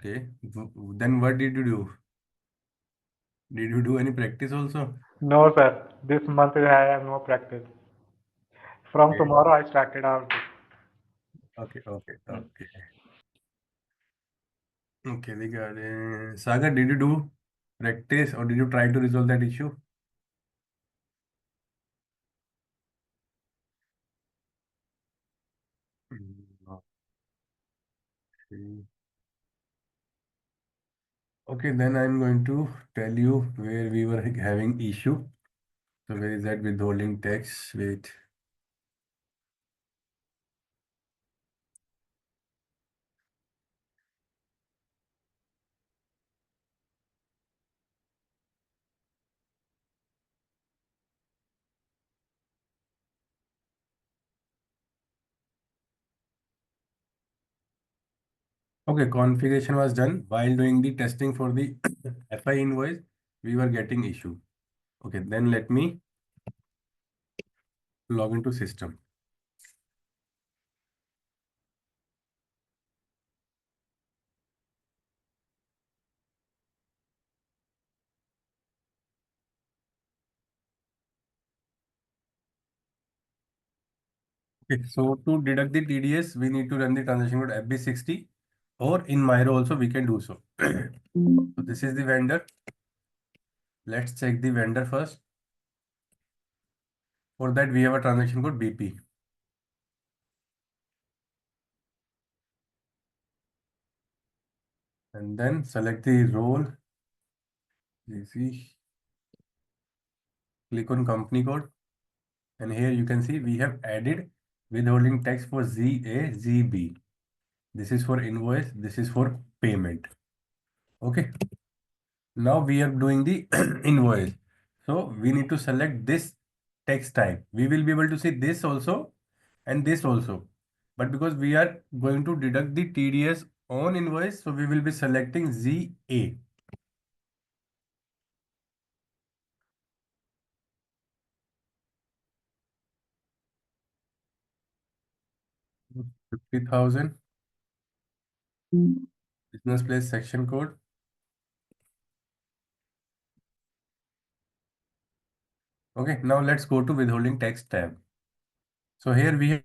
Okay. Then what did you do? Did you do any practice also? No, sir. This month I have no practice. From Okay. tomorrow I started out. Okay. Okay. Okay. Okay. Sagar, did you do practice or did you try to resolve that issue? Okay. Okay, then I'm going to tell you where we were having issue. So where is that withholding tax? Wait. Okay, configuration was done. While doing the testing for the FI invoice, we were getting issue. Okay, then let me log into system. Okay, so to deduct the TDS, we need to run the transaction code FB60, or in Myro also we can do so. So this is the vendor. Let's check the vendor first. For that, we have a transaction code BP. And then select the role. You see, click on company code. And here you can see we have added withholding tax for ZAZB. This is for invoice. This is for payment. Okay. Now we are doing the invoice. So we need to select this tax type. We will be able to see this also and this also. But because we are going to deduct the TDS on invoice, so we will be selecting ZA. $50,000 business place section code. Okay, now let's go to withholding tax tab. So here we have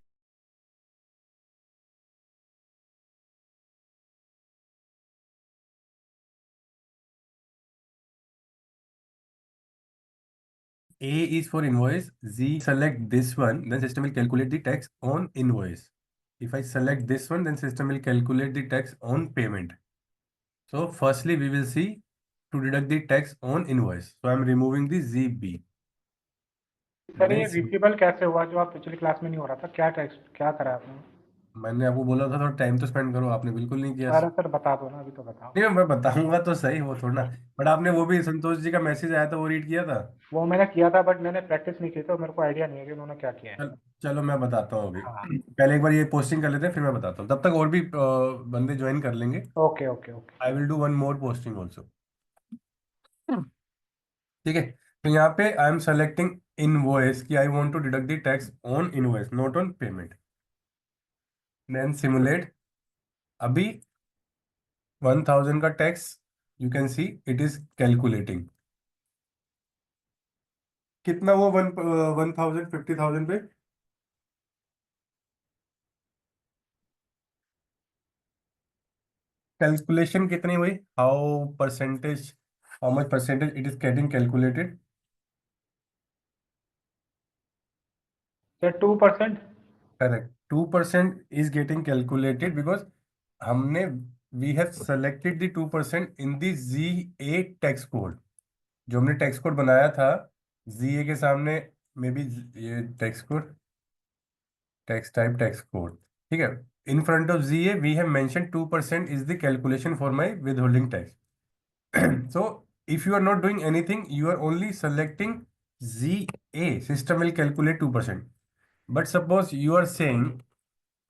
A is for invoice, Z select this one, then system will calculate the tax on invoice. If I select this one, then system will calculate the tax on payment. So firstly, we will see to deduct the tax on invoice. So I'm removing the ZB. Sir Then ये receivable कैसे हुआ जो आप पिछली class में नहीं हो रहा था? क्या टेक्स्ट क्या करा आपने? मैंने आपको बोला था थोड़ा टाइम तो स्पेंड करो, आपने बिल्कुल नहीं किया। अरे सर बता दो ना, अभी तो बताओ। नहीं, मैं बताऊंगा तो सही, वो थोड़ा ना। बट आपने वो भी संतोष जी का मैसेज आया था, वो रीड किया था? वो मैंने किया था बट मैंने प्रैक्टिस नहीं की, तो मेरे को आइडिया नहीं है कि उन्होंने क्या किया है। चलो मैं बताता हूँ अभी। हाँ। पहले एक बार ये पोस्टिंग कर लेते हैं, फिर मैं बताता हूँ। तब तक और भी बंदे ज्वाइन कर लेंगे। Okay okay okay. I will do one more posting also. ठीक है। तो यहाँ पे आई एम सेलेक्टिंग इनवॉइस कि I want to deduct the tax on invoice, not on payment. Then simulate. अभी 1000 का tax, you can see it is calculating. कितना वो 1000 50,000 पे? कैलकुलेशन कितनी हुई? How percentage, how much percentage it is getting calculated? Sir 2%। Correct, 2% is getting calculated because हमने we have selected the 2% in the G A tax code. जो हमने tax code बनाया था जी ए के सामने, मे बी ये tax code, tax type tax code, ठीक है। In front of G A we have mention 2% is the calculation for my with holding tax. So if you are not doing anything, you are only selecting ZA, system will calculate 2%. But suppose you are saying,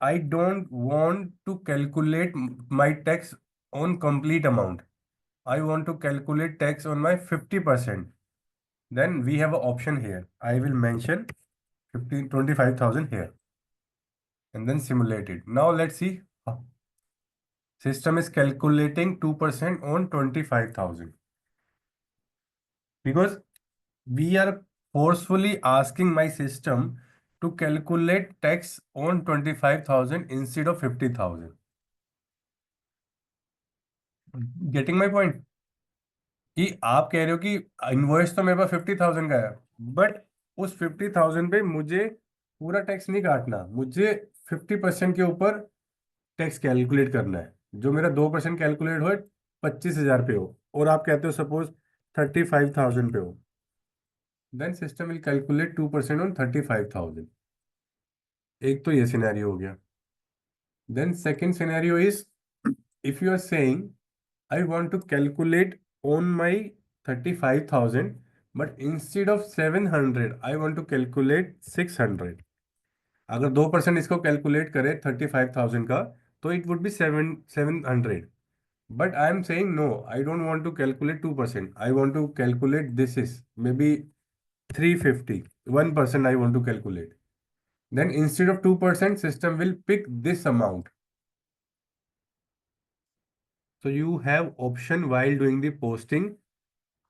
I don't want to calculate my tax on complete amount. I want to calculate tax on my 50%. Then we have an option here. I will mention 25,000 here and then simulate it. Now let's see. System is calculating 2% on 25,000 because we are forcefully asking my system to calculate tax on 25,000 instead of 50,000. Getting my point? कि आप कह रहे हो कि invoice तो मेरे पास 50,000 का है, बट उस 50,000 पे मुझे पूरा टैक्स नहीं काटना, मुझे 50% के ऊपर टैक्स कैलकुलेट करना है। जो मेरा 2% कैलकुलेट हो 25,000 पे हो, और आप कहते हो सपोज 35,000 पे हो, then system will calculate 2% on 35,000। एक तो ये सिनेरियो हो गया। Then second scenario is, if you are saying I want to calculate on my 35,000, but instead of 700, I want to calculate 600। अगर 2% इसको कैलकुलेट करे 35,000 का, तो it would be 700। But I am saying no, I don't want to calculate 2%, I want to calculate this is maybe 350, 1% I want to calculate. Then instead of 2% system will pick this amount. So you have option while doing the posting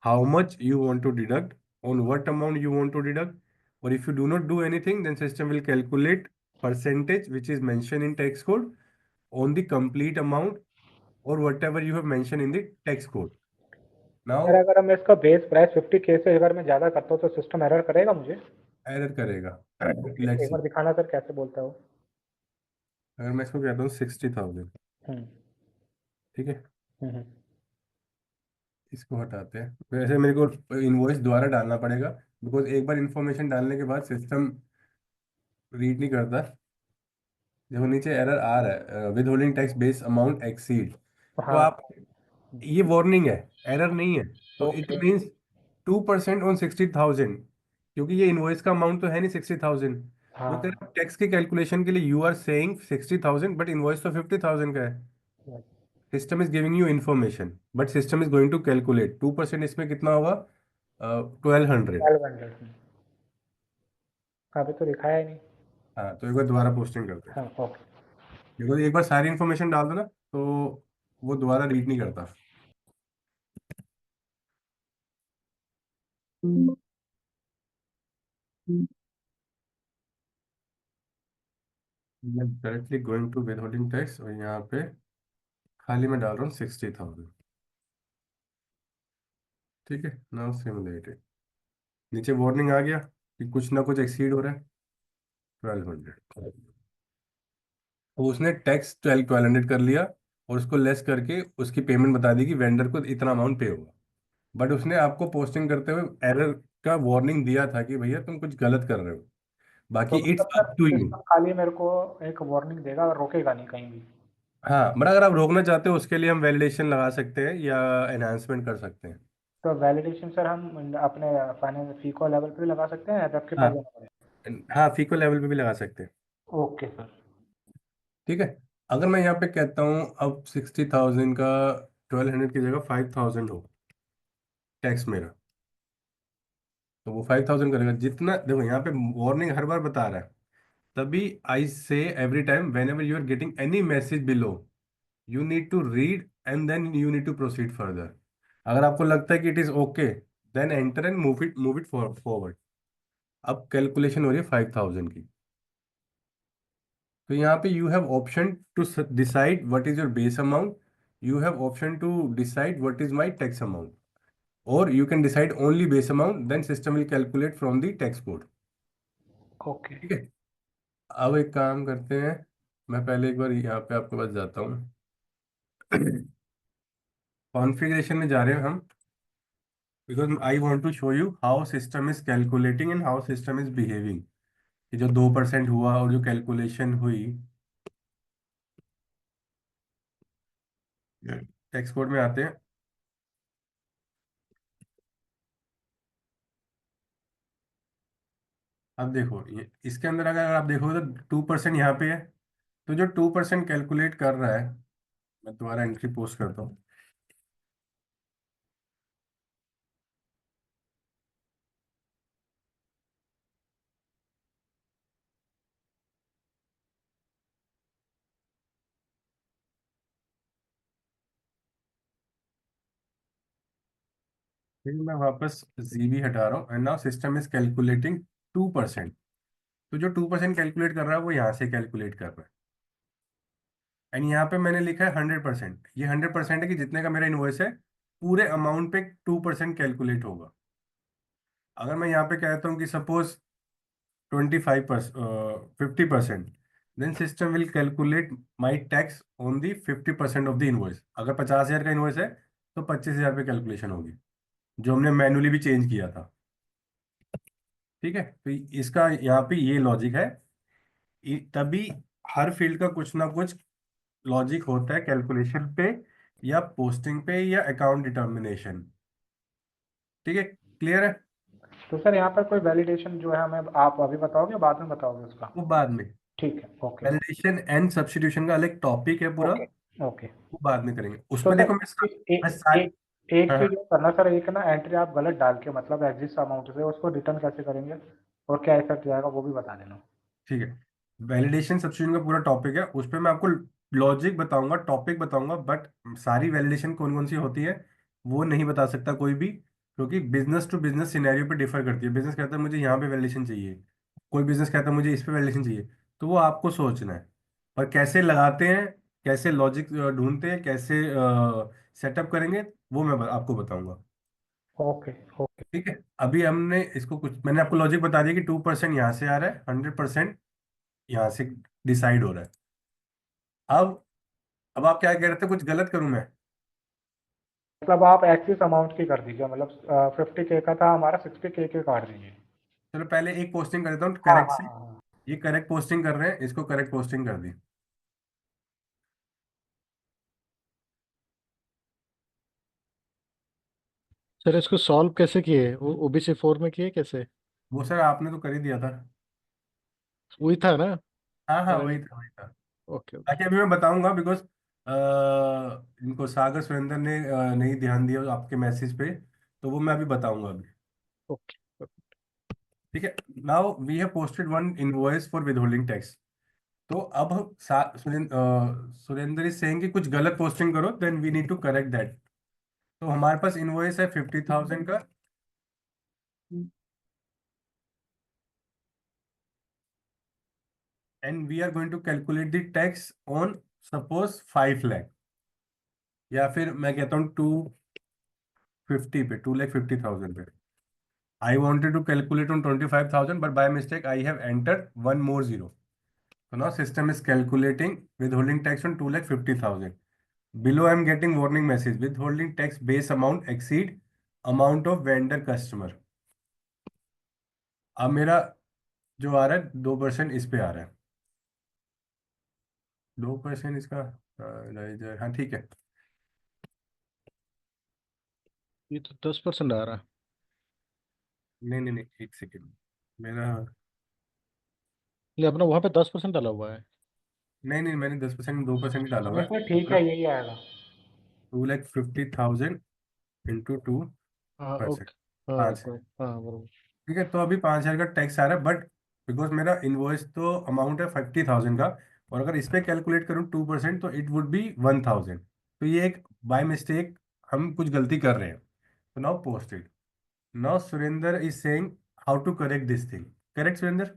how much you want to deduct, on what amount you want to deduct, or if you do not do anything, then system will calculate percentage which is mentioned in tax code on the complete amount or whatever you have mentioned in the tax code. Sir Now अगर मैं इसका base price 50K से अगर मैं ज़्यादा करता हूँ तो सिस्टम एरर करेगा मुझे? एरर करेगा। ओके, लेट्स एक सी, बार दिखाना सर कैसे बोलता है वो? अगर मैं इसको कहता हूँ 60,000, हुँ, ठीक है, हुँ, हुँ। इसको हटाते हैं। वैसे मेरे को इनवॉइस दोबारा डालना पड़ेगा, बिकॉज एक बार इंफॉर्मेशन डालने के बाद सिस्टम रीड नहीं करता। देखो नीचे एरर आ रहा है, with holding tax base amount exceed. तो हाँ, आप, ये वार्निंग है, एरर नहीं है। तो इट ओके। मीन्स 2% ऑन 60,000, क्योंकि ये इनवॉइस का अमाउंट तो है नहीं 60,000। वो कह हाँ, रहा है टैक्स की कैलकुलेशन के लिए you are saying 60,000, but invoice तो 50,000 का है। System is giving you information, but system is going to calculate 2%, इसमें कितना होगा? 1200। 1200। अभी तो दिखाया ही नहीं। हाँ, तो एक बार दोबारा पोस्टिंग करते हैं। हाँ, ओके। देखो एक बार सारी इन्फॉर्मेशन डाल दो ना, तो वो दोबारा रीड नहीं करता। मैं directly going to with holding tax, और यहाँ पे खाली मैं डाल रहा हूँ 60,000। ठीक है, नाउ सिमुलेटेड। नीचे वार्निंग आ गया कि कुछ ना कुछ एक्सीड हो रहा है। 1200, तो उसने टैक्स 1200 कर लिया, और उसको लेस करके उसकी पेमेंट बता दी कि वेंडर को इतना अमाउंट पे होगा। बट उसने आपको पोस्टिंग करते हुए एरर का वार्निंग दिया था कि भैया तुम कुछ गलत कर रहे हो। बाकी तो इट्स मतलब sir up to you. System खाली मेरे को एक वार्निंग देगा और रोकेगा नहीं कहीं भी? हाँ, बट अगर आप रोकना चाहते हो उसके लिए हम वैलिडेशन लगा सकते हैं या एनहांसमेंट कर सकते हैं। तो वैलिडेशन सर हम अपने फाइनेंस फीको लेवल पे भी लगा सकते हैं या तो आपके हाँ, पास जाना पड़ेगा? हाँ, फीको लेवल पे भी लगा सकते हैं। Okay sir. ठीक है, अगर मैं यहाँ पे कहता हूँ अब 60,000 का 1200 की जगह 5,000 हो टैक्स मेरा, तो वो 5,000 करेगा। जितना देखो यहाँ पे वार्निंग हर बार बता रहा है, तभी I say every time whenever you are getting any message below, you need to read and then you need to proceed further. अगर आपको लगता है कि it is okay, then enter and move it forward. अब calculation हो रही है 5,000 की। तो यहाँ पे you have option to decide what is your base amount, you have option to decide what is my tax amount, और you can decide only base amount, then system will calculate from the tax code. Okay. ठीक है, अब एक काम करते हैं, मैं पहले एक बार यहाँ पे आपके पास जाता हूँ। कॉन्फ़िगरेशन में जा रहे हैं हम, because I want to show you how system is calculating and how system is behaving. कि जो 2% हुआ और जो कैलकुलेशन हुई, टैक्स कोड में आते हैं। अब देखो ये इसके अंदर अगर आप देखोगे तो 2% यहाँ पे है। तो जो 2% कैलकुलेट कर रहा है, मैं दोबारा एंट्री पोस्ट करता हूँ। फिर मैं वापस जीबी हटा रहा हूँ and now system is calculating 2%। तो जो 2% कैलकुलेट कर रहा है वो यहाँ से कैलकुलेट कर रहा है। एंड यहाँ पे मैंने लिखा है 100%। ये 100% है कि जितने का मेरा इनवॉइस है पूरे अमाउंट पे 2% कैलकुलेट होगा। अगर मैं यहाँ पे कहता हूँ कि suppose 25%, 50%, then system will calculate my tax on the 50% of the invoice. अगर 50,000 का इनवॉइस है तो 25,000 पे कैलकुलेशन होगी, जो हमने मैनुअली भी चेंज किया था। ठीक है, तो इसका यहाँ पे ये लॉजिक है। तभी हर फील्ड का कुछ ना कुछ लॉजिक होता है कैलकुलेशन पे या पोस्टिंग पे या अकाउंट डिटर्मिनेशन। ठीक है, क्लियर है। तो सर यहाँ पर कोई वैलिडेशन जो है हमें आप अभी बताओगे, बाद में बताओगे उसका? वो बाद में। ठीक है, okay okay. Validation and substitution का अलग टॉपिक है पूरा, ओके ओके। वो बाद में करेंगे तो उसमें। सर देखो मैं सारी। एक हाँ हाँ, चीज और करना सर, एक ना एंट्री आप गलत डाल के मतलब एग्जिस्ट अमाउंट से उसको रिटर्न कैसे करेंगे और क्या इफेक्ट जाएगा वो भी बता देना। ठीक है। वैलिडेशन सब्स्टिट्यूशन का पूरा टॉपिक है, उस पर मैं आपको लॉजिक बताऊंगा, टॉपिक बताऊंगा, बट सारी वैलिडेशन कौन कौन सी होती है वो नहीं बता सकता कोई भी, क्योंकि बिजनेस टू बिजनेस सिनेरियो पे डिफर करती है। बिजनेस कहता है मुझे यहाँ पे वैलिडेशन चाहिए, कोई बिजनेस कहता है मुझे इस पे वैलिडेशन चाहिए। तो वो आपको सोचना है, और कैसे लगाते हैं, कैसे लॉजिक ढूंढते हैं, कैसे सेटअप करेंगे, वो मैं आपको बताऊंगा। Okay okay. ठीक है, अभी हमने इसको कुछ, मैंने आपको लॉजिक बता दिया कि 2% यहाँ से आ रहा है, 100% यहाँ से डिसाइड हो रहा है। अब अब आप क्या कह रहे थे, कुछ गलत करूं मैं? मतलब आप एक्सिस अमाउंट की कर दीजिए, मतलब 50K का था हमारा, 60K के काट दीजिए। चलो पहले एक पोस्टिंग कर देता हूँ हाँ करेक्ट हाँ से। हाँ। ये करेक्ट पोस्टिंग कर रहे हैं, इसको करेक्ट पोस्टिंग कर दी। सर इसको सॉल्व कैसे किए? ओबीसी 4 में किए कैसे? वो सर आपने तो कर ही दिया था। वही था ना? हाँ हाँ, मैंने वही नहीं। था वही था। ओके ओके ताकि अभी मैं बताऊंगा, बिकॉज इनको सागर सुरेंद्र ने नहीं ध्यान दिया आपके मैसेज पे, तो वो मैं अभी बताऊंगा अभी। ओके। ठीक है, now we have posted one invoice for withholding tax. तो अब सुरेंद्र इज सेइंग कि कुछ गलत पोस्टिंग करो, then we need to correct that. तो हमारे पास इनवॉइस है 50,000 का, and we are going to calculate the tax on suppose 5 lakh, या फिर मैं कहता हूँ 250 पे, 2,50,000 पे। I wanted to calculate on 25,000, but by mistake I have entered one more zero. So now system is calculating withholding tax on 2,50,000. Below I am getting warning message. Withholding tax base amount exceed amount of vendor customer. अब मेरा जो आ रहा है 2% इस पे आ रहा है, 2% इसका हाँ ठीक है। ये तो 10% आ रहा है। नहीं नहीं नहीं, एक सेकेंड। मेरा, ये अपना वहाँ पे 10% डाला हुआ है। नहीं नहीं, मैंने 10% 2% ही डाला हुआ नहीं है। सर ठीक है, यही आएगा। 2,50,000 इंटू 2%, हाँ ओके। हाँ 5 है। हाँ बरोबर। ठीक है, तो अभी 5,000 का टैक्स आ रहा है, बट बिकॉज मेरा इनवॉइस तो अमाउंट है 50,000 का, और अगर इस पे कैलकुलेट करूँ 2% तो इट वुड बी 1,000। तो ये एक बाय मिस्टेक हम कुछ गलती कर रहे हैं। तो now posted, now Surendra is saying how to correct this thing. Correct Surendra?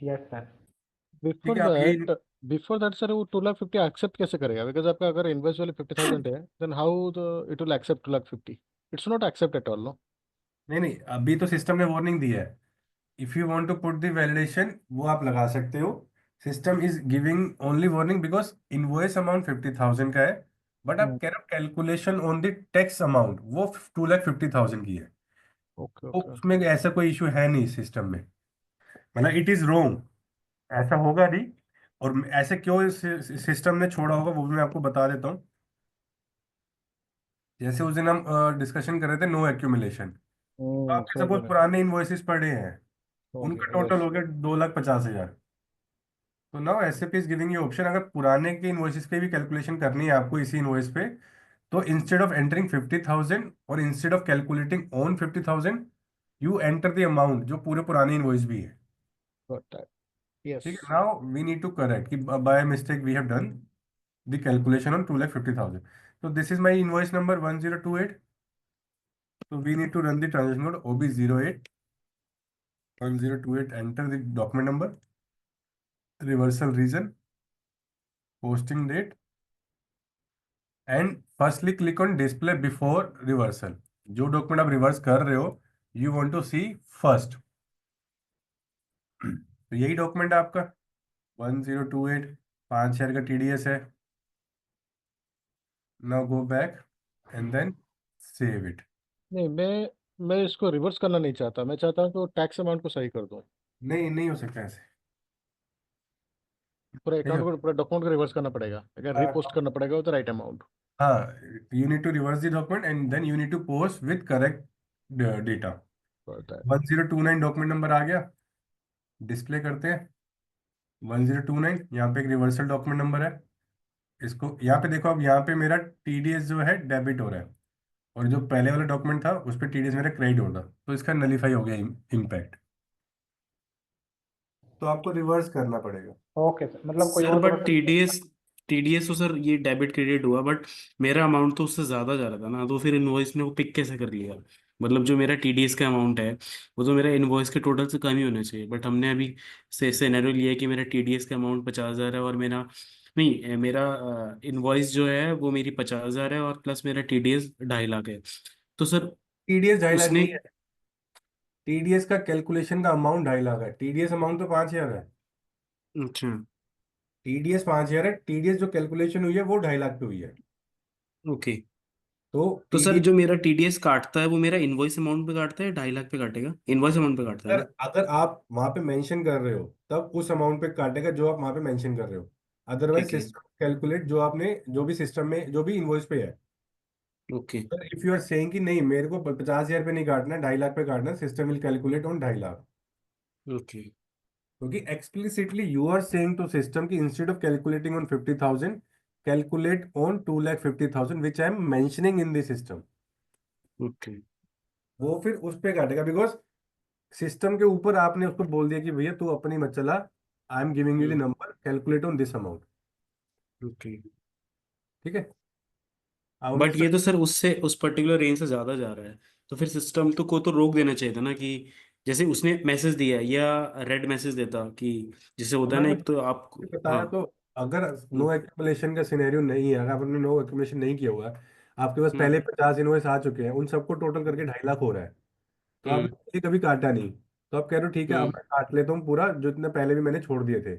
Yes sir. ठीक बिफोर है, आप ये, दैट बिफोर दैट सर, वो 2 लाख 50 एक्सेप्ट कैसे करेगा? बिकॉज आपका अगर इन्वेस्ट वैल्यू 50,000 है, then how the it will accept 2,50,000? It's not accept at all, no? नहीं नहीं, अभी तो सिस्टम ने वार्निंग दी है। If you want to put the validation वो आप लगा सकते हो। System is giving only warning because invoice amount 50,000 का है, बट आप कह रहे हो calculation on the tax amount वो 2,50,000 की है। ओके तो ओके। उसमें ऐसा कोई इशू है नहीं सिस्टम में, मतलब इट इज रोंग, ऐसा होगा नहीं। और ऐसे क्यों सिस्टम ने छोड़ा होगा वो भी मैं आपको बता देता हूँ। जैसे उस दिन हम डिस्कशन कर रहे थे नो एक्यूमुलेशन, तो आपके सही कह सपोज रहे हैं। पुराने इन्वॉइसेस पड़े हैं, हो उनका गया, टोटल यस। हो गया 2,50,000। तो now SAP is giving you option, अगर पुराने के इन्वॉइसेस की भी कैलकुलेशन करनी है आपको इसी इन्वॉइस पे, तो इंस्टेड ऑफ एंटरिंग 50,000 और instead of calculating on 50,000, you enter the amount जो पूरे पुराने इन्वॉइस भी है। Got that. ठीक है, yes. Now we need to correct कि by mistake we have done the calculation on 2,50,000। तो this is my invoice number 1028। So we need to run the transaction code OB08 1028, enter the document number, reversal reason, posting date, and firstly click on display before reversal. जो document आप reverse कर रहे हो you want to see first. तो यही document है आपका 1028, 5 share का टीडीएस है। Now go back and then save it. नहीं, मैं इसको रिवर्स करना नहीं चाहता, मैं चाहता हूँ कि वो टैक्स अमाउंट को सही कर दूँ। नहीं, नहीं हो सकता ऐसे। पूरा नहीं अकाउंट हो को, पूरा डॉक्यूमेंट को रिवर्स करना पड़ेगा, अगर रिपोस्ट सकता। करना पड़ेगा विद द राइट अमाउंट। हाँ, you need to reverse the document and then you need to post with correct data. पड़ता है। 1029 डॉक्यूमेंट नंबर आ गया, डिस्प्ले करते हैं 1029। यहाँ पे एक रिवर्सल डॉक्यूमेंट नंबर है। इसको यहाँ पे देखो, अब यहाँ पे मेरा टीडीएस जो है डेबिट हो रहा है, और जो पहले वाला डॉक्यूमेंट था उस पर टीडीएस मेरा क्रेडिट हो रहा, तो इसका नलीफाई हो गया इम्पैक्ट। तो आपको रिवर्स करना पड़ेगा। ओके सर, मतलब कोई सर और बट प्रोसेस? टीडीएस टीडीएस तो सर ये डेबिट क्रेडिट हुआ, बट मेरा अमाउंट तो उससे ज्यादा जा रहा था ना, तो फिर इनवॉइस ने वो पिक कैसे कर लिया? मतलब जो मेरा टीडीएस का अमाउंट है वो तो मेरा इनवॉइस के टोटल से कम ही होना चाहिए, बट हमने अभी से सिनेरियो लिया है कि मेरा टीडीएस का अमाउंट 50,000 है और मेरा नहीं मेरा इनवॉइस जो है वो मेरी 50,000 है और प्लस मेरा टीडीएस 2.5 लाख है। तो सर टीडीएस 2.5 लाख उसने नहीं है, टीडीएस का कैलकुलेशन का अमाउंट 2.5 लाख है, टीडीएस अमाउंट तो 5,000 है। अच्छा। टीडीएस 5,000 है, टीडीएस जो कैलकुलेशन हुई है वो 2.5 लाख पे हुई है। ओके। तो तो सर टीडीएस, जो मेरा टीडीएस काटता है वो मेरा इनवॉइस अमाउंट पे काटता है, 2.5 लाख पे काटेगा? इनवॉइस अमाउंट पे काटता है अगर ना? अगर आप वहां पे मेंशन कर रहे हो तब उस अमाउंट पे काटेगा जो आप वहां पे मेंशन कर रहे हो। अदरवाइज ठीक है। सिस्टम कैलकुलेट जो आपने, जो भी सिस्टम में जो भी इनवॉइस पे है। Okay. Sir if you are saying कि नहीं मेरे को 50,000 पे नहीं काटना, 2.5 लाख पे काटना, system will calculate on 2.5 lakh. Okay. क्योंकि explicitly you are saying to system कि instead of calculating on 50,000, calculate on 2,50,000 which I am mentioning in the system. Okay. वो फिर उस पे काटेगा, बिकॉज सिस्टम के ऊपर आपने उसको बोल दिया कि भैया तू अपनी मत चला, I am giving you the hmm. Number, calculate on this amount. Okay. ठीक है। अब मैं बट ये तो सर उससे उस पर्टिकुलर रेंज से ज्यादा जा रहा है, तो फिर सिस्टम तो रोक देना चाहिए था ना, कि जैसे उसने मैसेज दिया या रेड मैसेज देता कि जैसे होता है ना मैंने एक तो आप। बताया हाँ। तो, अगर हम्म। नो एक्यूमुलेशन का सिनेरियो नहीं है, अगर आपने नो एक्यूमुलेशन नहीं किया हुआ है, आपके पास हम्म। पहले 50 इनवॉइस आ चुके हैं, उन सबको टोटल करके 2.5 लाख हो रहा है, तो आपने हम्म। किसी कभी काटा नहीं, तो आप कह रहे हो ठीक है अब हम्म। मैं काट लेता हूँ पूरा जो इतने पहले भी मैंने छोड़ दिए थे।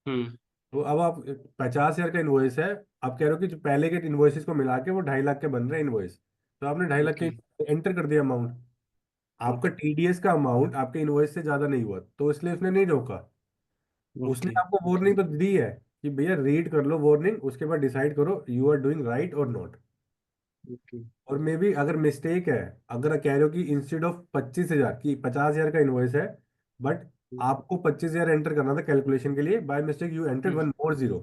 हम्म। तो अब आप 50,000 का इन्वॉइस है, आप कह रहे हो कि जो पहले के इन्वॉइसेस को मिला के वो 2.5 लाख के बन रहे हैं इन्वॉइस, तो आपने 2.5 लाख के ओके। एंटर कर दिया अमाउंट। आपका ओके। टीडीएस का अमाउंट आपके इन्वॉइस से ज्यादा नहीं हुआ, तो इसलिए उसने नहीं रोका। उसने ओके। आपको वार्निंग तो दी है कि भैया रीड कर लो वार्निंग, उसके बाद डिसाइड करो यू आर डूइंग राइट और नॉट। ओके। और मे भी अगर मिस्टेक है, अगर कह रहे हो कि इंस्टेड ऑफ 25,000 की 50,000 का इन्वॉइस है, बट आपको 25,000 एंटर करना था कैलकुलेशन के लिए, by mistake you enter hmm. One more zero,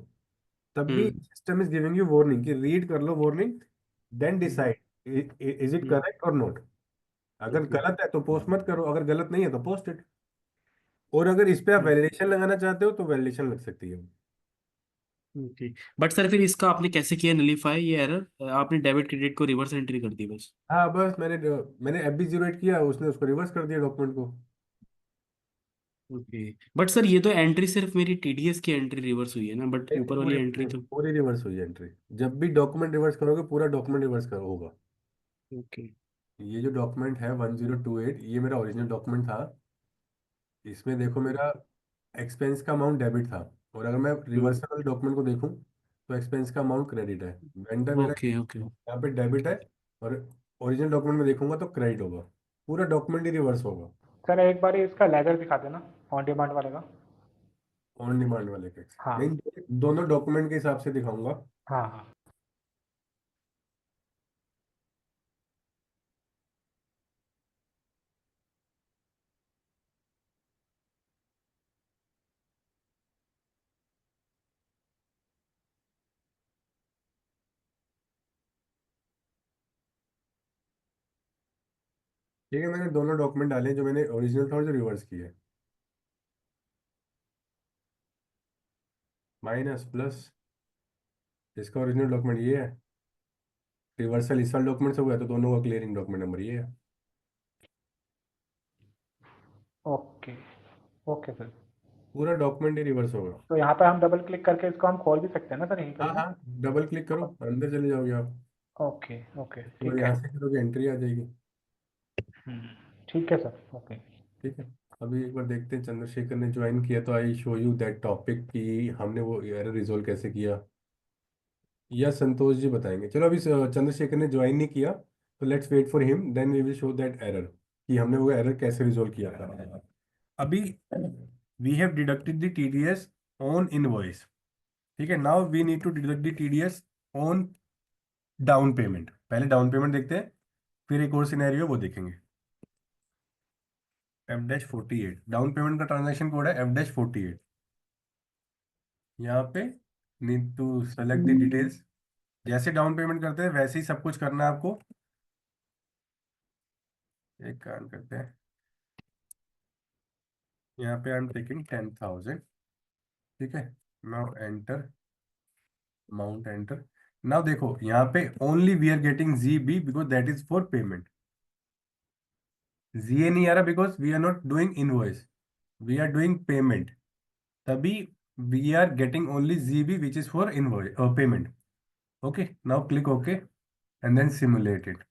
तब भी hmm. System is giving you warning कि रीड कर लो warning, then hmm. Decide is it hmm. Correct और नॉट। अगर ओके। गलत है तो पोस्ट मत करो, अगर गलत नहीं है तो पोस्ट इट। और अगर इस पे आप वैलिडेशन लगाना चाहते हो तो वैलिडेशन लग सकती है। ओके। बट सर फिर इसका आपने कैसे किया नलीफाई ये एरर? आपने डेबिट क्रेडिट को रिवर्स एंट्री कर दी बस? हाँ बस मैंने FB08 किया, उसने उसको रिवर्स कर दिया डॉक्यूमेंट को। ओके। बट सर ये तो एंट्री सिर्फ मेरी टीडीएस की एंट्री रिवर्स हुई है ना, बट नहीं, ऊपर वाली पूरी एंट्री पूरी तो। पूरी रिवर्स हुई एंट्री। जब भी डॉक्यूमेंट रिवर्स करोगे पूरा डॉक्यूमेंट रिवर्स करो होगा। ओके। ये जो डॉक्यूमेंट है 1028, ये मेरा ओरिजिनल डॉक्यूमेंट था। इसमें देखो मेरा एक्सपेंस का अमाउंट डेबिट था, और अगर मैं हम्म। रिवर्सल वाले डॉक्यूमेंट को देखूं तो एक्सपेंस का अमाउंट क्रेडिट है। वेंडर मेरा ओके। ओके। यहाँ पे डेबिट है, और ओरिजिनल डॉक्यूमेंट में देखूंगा तो क्रेडिट होगा। पूरा डॉक्यूमेंट ही रिवर्स होगा। सर एक बार इसका लेजर दिखा देना, ऑन डिमांड वाले का। ऑन डिमांड वाले केस हाँ नहीं, दोनों डॉक्यूमेंट के हिसाब से दिखाऊंगा। हाँ हाँ। ठीक है, मैंने दोनों डॉक्यूमेंट डाले जो मैंने ओरिजिनल था और जो रिवर्स किया है। माइनस प्लस, इसका ओरिजिनल डॉक्यूमेंट ये है, रिवर्सल इस वाले डॉक्यूमेंट से हुआ है तो दोनों का क्लियरिंग डॉक्यूमेंट नंबर ये है। Okay okay sir. पूरा डॉक्यूमेंट ही रिवर्स होगा। तो यहाँ पे हम डबल क्लिक करके इसको हम खोल भी सकते हैं ना सर, यहीं पे हाँ ही ना? हाँ, डबल क्लिक करो, अंदर चले जाओगे आप। ओके ओके उसके बाद ठीक है। यहाँ से करोगे एंट्री आ जाएगी। ठीक है सर, ओके। ठीक है। अभी एक बार देखते हैं, चंद्रशेखर ने ज्वाइन किया तो I show you that topic कि हमने वो एरर रिजोल्व कैसे किया, या संतोष जी बताएंगे। चलो अभी चंद्रशेखर ने ज्वाइन नहीं किया तो let's wait for him, then we will show that error कि हमने वो एरर कैसे रिजोल्व किया था। अभी we have deducted the TDS on invoice. ठीक है, now we need to deduct the TDS on down payment. पहले डाउन पेमेंट देखते हैं, फिर एक और सिनेरियो वो देखेंगे। F-48 डाउन पेमेंट का ट्रांजैक्शन कोड है F-48। यहाँ पे need to select the details. जैसे डाउन पेमेंट करते हैं वैसे ही सब कुछ करना है आपको। एक काम करते हैं, यहाँ पे आई एम टेकिंग 10,000। ठीक है, now enter amount, enter. Now देखो यहाँ पे only we are getting ZB because that is for payment. ZA नहीं आ रहा because we are not doing invoice, we are doing payment. तभी we are getting only ZB which is for invoice payment. Okay, now click okay and then simulate it.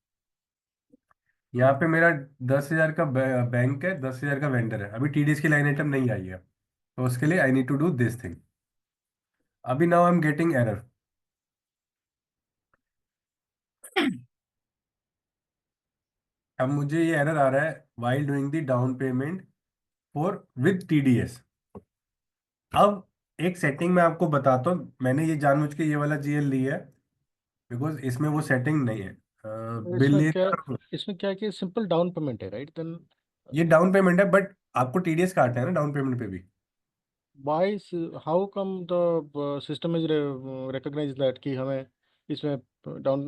यहाँ पे मेरा 10,000 का bank है, 10,000 का वेंडर है। अभी TDS की लाइन आइटम नहीं आई है तो उसके लिए I need to do this thing. अभी now I am getting error. अब मुझे ये एरर आ रहा है while doing the down payment for with TDS। अब एक सेटिंग मैं आपको बताता हूँ, मैंने ये जानबूझ के ये वाला GL लिया है बिकॉज इसमें वो सेटिंग नहीं है। इसमें बिल, क्या इसमें क्या है कि सिंपल डाउन पेमेंट है, राइट? देन ये डाउन पेमेंट है बट आपको TDS काटना है ना डाउन पेमेंट पे भी। why how come the system is recognize that कि हमें इसमें डाउन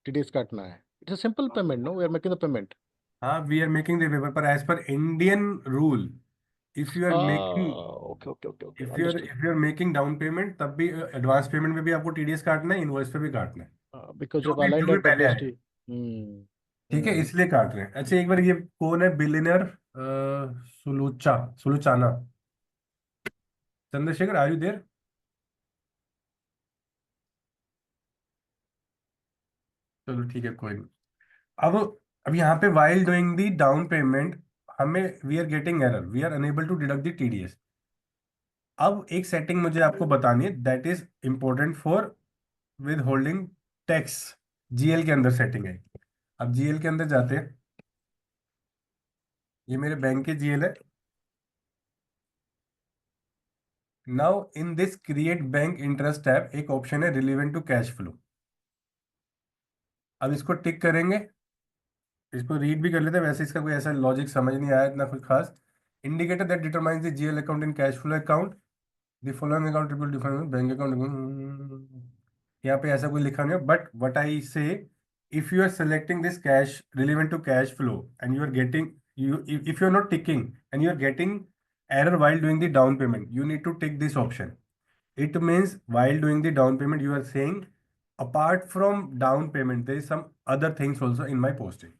TDS काटना है? It's a simple payment, no? We are making the payment. हाँ, we are making the paper पर as per Indian rule, if you are making Okay, okay, okay, okay. If you are Understood. If you are making down payment तब भी advance payment में भी आपको TDS काटना है, invoice पे भी काटना है। Because जो you've भी aligned जो भी at पहले आए। WST. Hmm. ठीक है, Hmm. इसलिए काट रहे हैं। अच्छा एक बार ये कौन है बिलियनर? सुलूचाना। Chandrashekhar are you there? चलो ठीक है, कोई नहीं। अब यहाँ पे while doing the down payment हमें we are getting error, we are unable to deduct the TDS। अब एक सेटिंग मुझे आपको बतानी है that is important for with holding tax. GL के अंदर सेटिंग है। अब GL के अंदर जाते हैं, ये मेरे बैंक के GL है। Now in this create bank interest tab एक ऑप्शन है रिलीवेंट टू कैश फ्लो। अब इसको टिक करेंगे, इसको रीड भी कर लेते हैं, वैसे इसका कोई ऐसा लॉजिक समझ नहीं आया इतना कुछ खास। Indicator that determines the GL account in cash flow account, the following account triple define bank account. यहाँ पे ऐसा कोई लिखा नहीं है but what I say, if you are selecting this cash relevant to cash flow and you are getting you if you are not ticking and you are getting error while doing the down payment, you need to tick this option. It means while doing the down payment you are saying apart from down payment there is some other things also in my posting.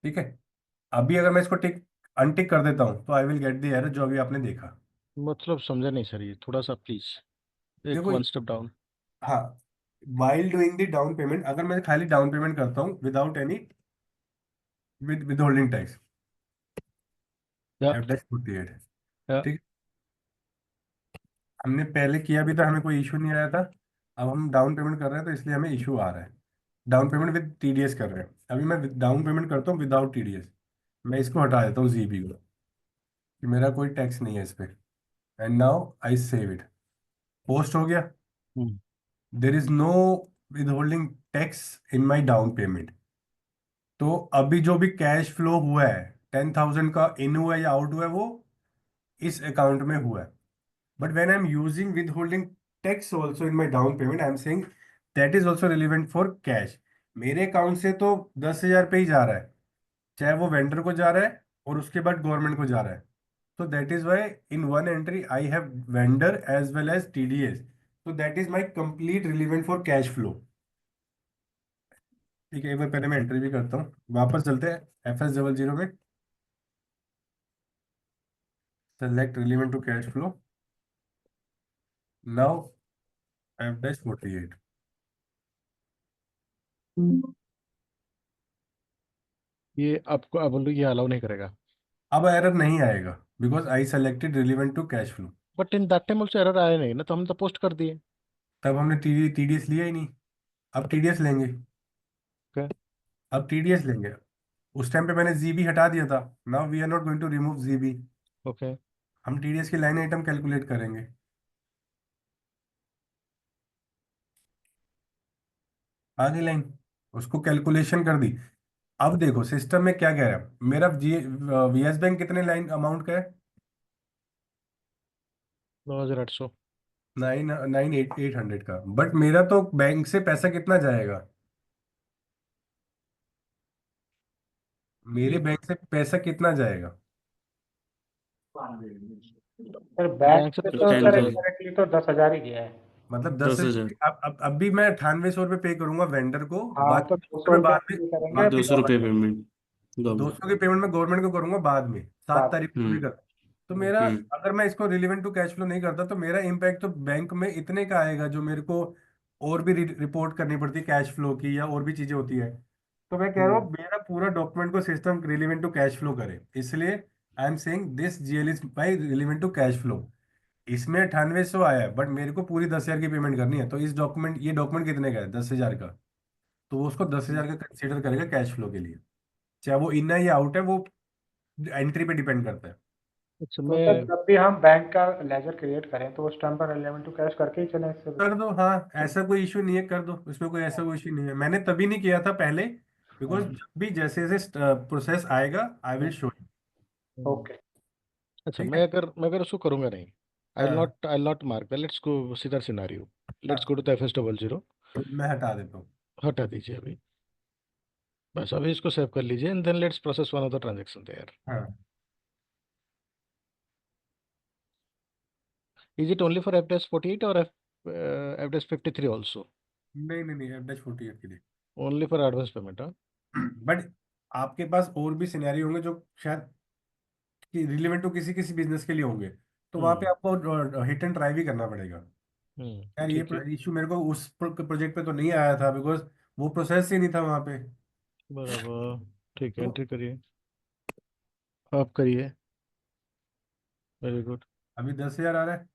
ठीक है, अभी अगर मैं इसको टिक untick कर देता हूँ तो I will get the error जो अभी आपने देखा। मतलब समझा नहीं सर, ये थोड़ा सा प्लीज एक देखो, वन स्टेप डाउन। हाँ, while doing the down payment अगर मैं खाली डाउन पेमेंट करता हूँ without any with holding tax, या F-48 है। या ठीक है, हमने पहले किया भी था, हमें कोई इशू नहीं आया था। अब हम डाउन पेमेंट कर रहे हैं तो इसलिए हमें इशू आ रहा है। डाउन पेमेंट विद TDS कर रहे हैं, अभी मैं डाउन पेमेंट करता हूँ विदाउट TDS। मैं इसको हटा देता हूँ ZB को कि मेरा कोई टैक्स नहीं है इस पर। And now I save it, post हो गया। There is know with holding tax in my down payment. तो अभी जो भी कैश फ्लो हुआ है 10,000 का इन हुआ है या आउट हुआ है वो इस अकाउंट में हुआ है। But when I am using with holding tax also in my down payment I am saying that is also relevant for cash. मेरे अकाउंट से तो 10,000 पे ही जा रहा है, चाहे वो वेंडर को जा रहा है और उसके बाद गवर्नमेंट को जा रहा है। तो that is why in one entry I have vendor as well as TDS, तो that is my complete relevant for cash flow. ठीक है, एक बार पहले मैं एंट्री भी करता हूँ, वापस चलते हैं FS00 में, select relevant to cash flow, now F-48। ये आपको अब ये अलाउ नहीं करेगा? अब एरर नहीं आएगा because I selected relevant to cash flow. But in that time also error आया नहीं ना, तो हम तो पोस्ट कर दिए। तब हमने TDS लिया ही नहीं, अब TDS लेंगे। ओके। अब TDS लेंगे। उस टाइम पे मैंने जीबी हटा दिया था, now we are not going to remove GB. Okay. हम TDS की लाइन आइटम कैलकुलेट करेंगे। आगे लाइन, उसको कैलकुलेशन कर दी। अब देखो सिस्टम में क्या कह रहा है, मेरा VS बैंक कितने लाइन अमाउंट का है? 9,800। 800 का, बट मेरा तो बैंक से पैसा कितना जाएगा? मेरे बैंक से पैसा कितना जाएगा? सर बैंक बैंक से से तो तो टेन सर नहीं। थाउजेंड इनडायरेक्टली तो 10,000 ही गया है। मतलब दस 10, हजार अब भी मैं 9800 रुपये पे करूंगा वेंडर को, हाँ, तो बाकी 200 मैं रुपये बाद आप में, पे करेंगे बाद फिर में 200 रुपये गवर्नमेंट पेमेंट दो गवर्नमेंट। सौ की पेमेंट मैं गवर्नमेंट को करूंगा बाद में, सात बात। तारीख को भी हम्म। कर। तो मेरा, हम्म। अगर मैं इसको रिलेवेंट टू कैश फ्लो नहीं करता तो मेरा इम्पैक्ट तो बैंक में इतने का आएगा, जो मेरे को और भी रिपोर्ट करनी पड़ती है कैश फ्लो की, या और भी चीजें होती है। तो मैं कह रहा हूँ मेरा पूरा डॉक्यूमेंट को system relevant to cash flow करे, इसलिए I am saying this GL is by relevant to cash flow. इसमें 9800 आया है, बट मेरे को पूरी 10,000 की पेमेंट करनी है, तो इस डॉक्यूमेंट, ये डॉक्यूमेंट कितने का है? 10,000 का। तो वो उसको 10,000 का कंसीडर करेगा कैश फ्लो के लिए, चाहे वो इन है या आउट है, वो एंट्री पे डिपेंड करता है। अच्छा तो सर मैं जब भी हम बैंक का लेजर क्रिएट करें तो उस टाइम पर रिलेवेंट टू कैश करके ही चलें इससे कर दो, हाँ, ऐसा कोई इशू नहीं है, कर दो, इसमें कोई ऐसा कोई इशू नहीं है। मैंने तभी नहीं किया था पहले, बिकॉज हम्म, जब भी जैसे जैसे प्रोसेस आएगा I will show you. Okay. अच्छा ठीक है। मैं अगर उसको करूंगा नहीं, हाँ, I not mark that. Let's go सीधा सिनारियो। लेट्स हाँ, गो टू द FS00। मैं हटा देता हूँ। हटा दीजिए अभी। बस अभी इसको सेव कर लीजिए and then let's process one of the transaction there. हाँ, is it only for F-48 और F-53 ऑल्सो? नहीं नहीं नहीं, F-48 के लिए। Only for advance payment? हाँ। बट आपके पास और भी सिनेरियो होंगे जो शायद रिलेवेंट टू किसी किसी बिजनेस के लिए होंगे, तो वहां पे हम्म। आपको हिट एंड ट्राई भी करना पड़ेगा। यार ये ठीक है। इशू मेरे को उस प्रोजेक्ट पे तो नहीं आया था, बिकॉज वो प्रोसेस ही नहीं था वहां पे। बराबर। ठीक है, तो एंट्री करिए। आप करिए। Very good. अभी 10,000 आ रहा है।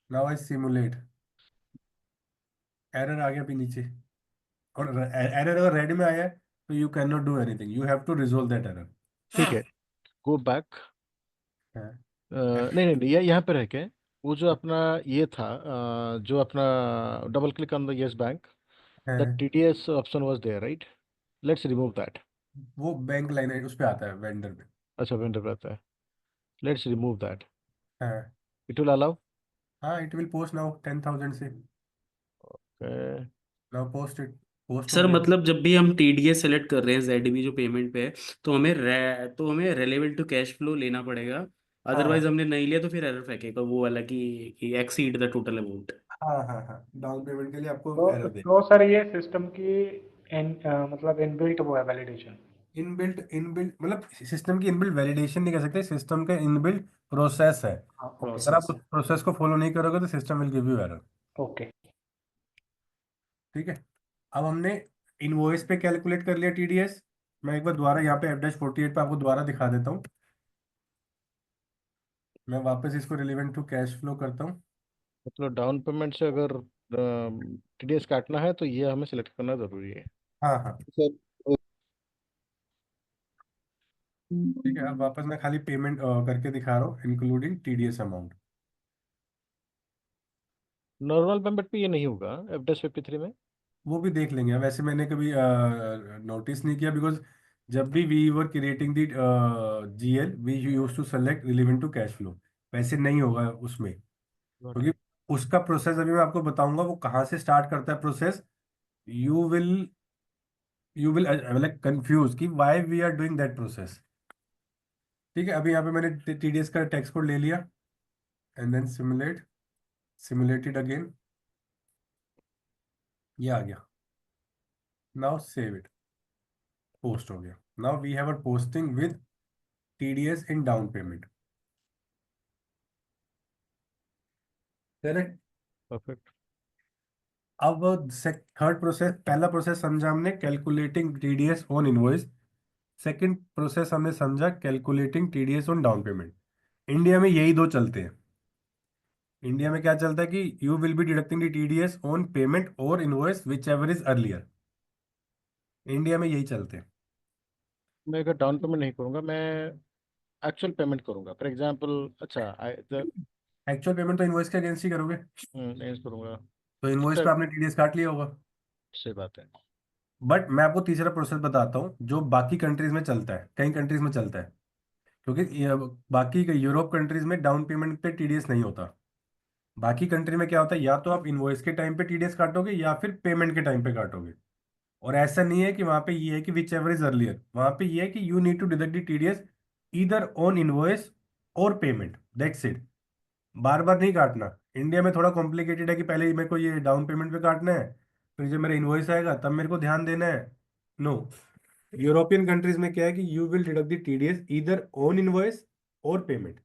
नाउ आई सिमुलेट, एरर आ गया अभी नीचे, और एरर अगर रेड में आया है तो you can not do anything, you have to resolve that error. ठीक है, गो बैक। हाँ, नहीं नहीं नहीं, ये यहाँ पे रह के वो जो अपना ये था, जो अपना double click on the yes bank, the हाँ, TDS option was there right? Let's remove that. वो बैंक लाइन है, उस पे आता है वेंडर पे। अच्छा वेंडर पे आता है। Let's remove that. हाँ, इट विल अलाउ? हाँ, इट विल पोस्ट नाउ 10,000 से। नाउ पोस्ट इट, पोस्ट हो सर गया। मतलब जब भी हम TDS सेलेक्ट कर रहे हैं ZB जो पेमेंट पे है, तो हमें रेलेवेंट टू कैश फ्लो लेना पड़ेगा। हाँ, अदरवाइज हमने नहीं लिया तो फिर एरर फेंकेगा वो वाला कि एक्सीड द टोटल अमाउंट। हाँ, हाँ, हाँ, डाउन पेमेंट के लिए आपको तो एरर दे। तो सर ये सिस्टम की मतलब इनबिल्ट वो है वैलिडेशन। इनबिल्ट इनबिल्ट मतलब सिस्टम की इनबिल्ट वैलिडेशन नहीं कह सकते, सिस्टम का इनबिल्ट प्रोसेस है। हाँ, ओके। अगर आप प्रोसेस उस प्रोसेस को फॉलो नहीं करोगे तो system will give you error. Okay. ठीक है। अब हमने इनवॉइस पे कैलकुलेट कर लिया TDS। मैं एक बार दोबारा यहाँ पे F-48 पे आपको दोबारा दिखा देता हूँ। मैं वापस इसको रिलेवेंट टू कैश फ्लो करता हूँ। मतलब डाउन पेमेंट से अगर TDS काटना है तो ये हमें सेलेक्ट करना जरूरी है। हाँ, हाँ, सर। ठीक है। अब वापस मैं खाली पेमेंट करके दिखा रहा हूँ including TDS amount. Normal payment पे ये नहीं होगा F-53 में? वो भी देख लेंगे, वैसे मैंने कभी नोटिस नहीं किया, बिकॉज जब भी we were creating the GL we use to select relevant to cash flow. वैसे नहीं होगा उसमें, गॉट क्योंकि उसका प्रोसेस अभी मैं आपको बताऊंगा वो कहाँ से स्टार्ट करता है process. You will you will like confuse कि why we are doing that process. ठीक है, अभी यहाँ पे मैंने TDS का टेक्स्ट कोड ले लिया, एंड देन सिमुलेटेड अगेन, ये आ गया। नाउ सेव इट, पोस्ट हो गया। Now we have a posting with TDS in down payment. Correct. Perfect. अब थर्ड प्रोसेस, पहला प्रोसेस समझा हमने calculating TDS on invoice, second process हमने समझा calculating TDS on down payment. India में यही दो चलते हैं। इंडिया में क्या चलता है कि you will be deducting the TDS on payment और invoice which ever is earlier. India में यही चलते हैं। मैं अगर डाउन पेमेंट नहीं करूंगा, मैं एक्चुअल पेमेंट करूंगा, फॉर एग्जांपल, अच्छा एक्चुअल पेमेंट तो इनवॉइस के अगेंस्ट ही करोगे, नहीं करूंगा। तो इनवॉइस पे तो आपने टीडीएस काट लिया होगा। सही बात है। बट मैं आपको तीसरा प्रोसेस बताता हूँ जो बाकी कंट्रीज में चलता है, कई कंट्रीज में चलता है, क्योंकि बाकी यूरोप कंट्रीज में डाउन पेमेंट पे टीडीएस नहीं होता। बाकी कंट्री में क्या होता है, या तो आप इनवॉइस के टाइम पे टीडीएस काटोगे या फिर पेमेंट के टाइम पे काटोगे। और ऐसा नहीं है कि वहां पे ये है कि विच एवर इज अर्लियर, वहां पे ये है कि you need to deduct the TDS either on invoice और पेमेंट, दैट्स इट। बार बार नहीं काटना। इंडिया में थोड़ा कॉम्प्लिकेटेड है कि पहले मेरे को ये डाउन पेमेंट पे काटना है, फिर जब मेरा इनवॉइस आएगा तब मेरे को ध्यान देना है। नो, यूरोपियन कंट्रीज में क्या है कि you will deduct the TDS either on invoice और पेमेंट।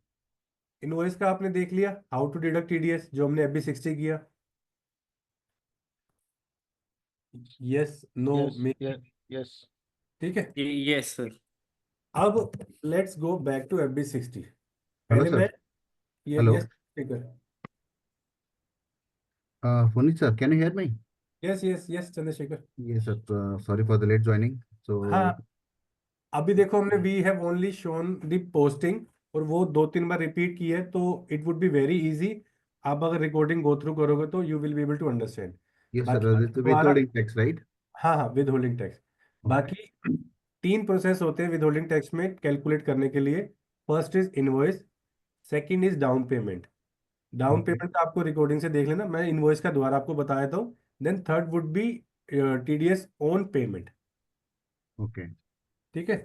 इनवॉइस का आपने देख लिया हाउ टू डिडक्ट टीडीएस, जो हमने अभी 60 किया। Yes, no, yes, may. Yes, yes. ठीक है। Yes sir. अब let's go back to FB60। Hello पहले मैं सर। ये hello. Yes figure. Puneet sir, can you hear me? Yes yes yes Chandrashekhar. Yes sir. Sorry for the late joining. So हाँ, अभी देखो हमने we have only shown the posting, और वो 2-3 बार रिपीट की है, तो it would be very easy. आप अगर रिकॉर्डिंग गो थ्रू करोगे तो you will be able to understand. yes sir, बाकी this is दोबारा, withholding tax, right? हाँ हाँ, विद होल्डिंग टैक्स। Okay. बाकी 3 प्रोसेस होते हैं विद होल्डिंग टैक्स में कैलकुलेट करने के लिए। First is invoice, second is down payment. Down Okay. Payment का आपको रिकॉर्डिंग से देख लेना, मैं इनवॉइस का दोबारा आपको बता देता हूँ। Then third would be TDS on payment. Okay. ठीक है।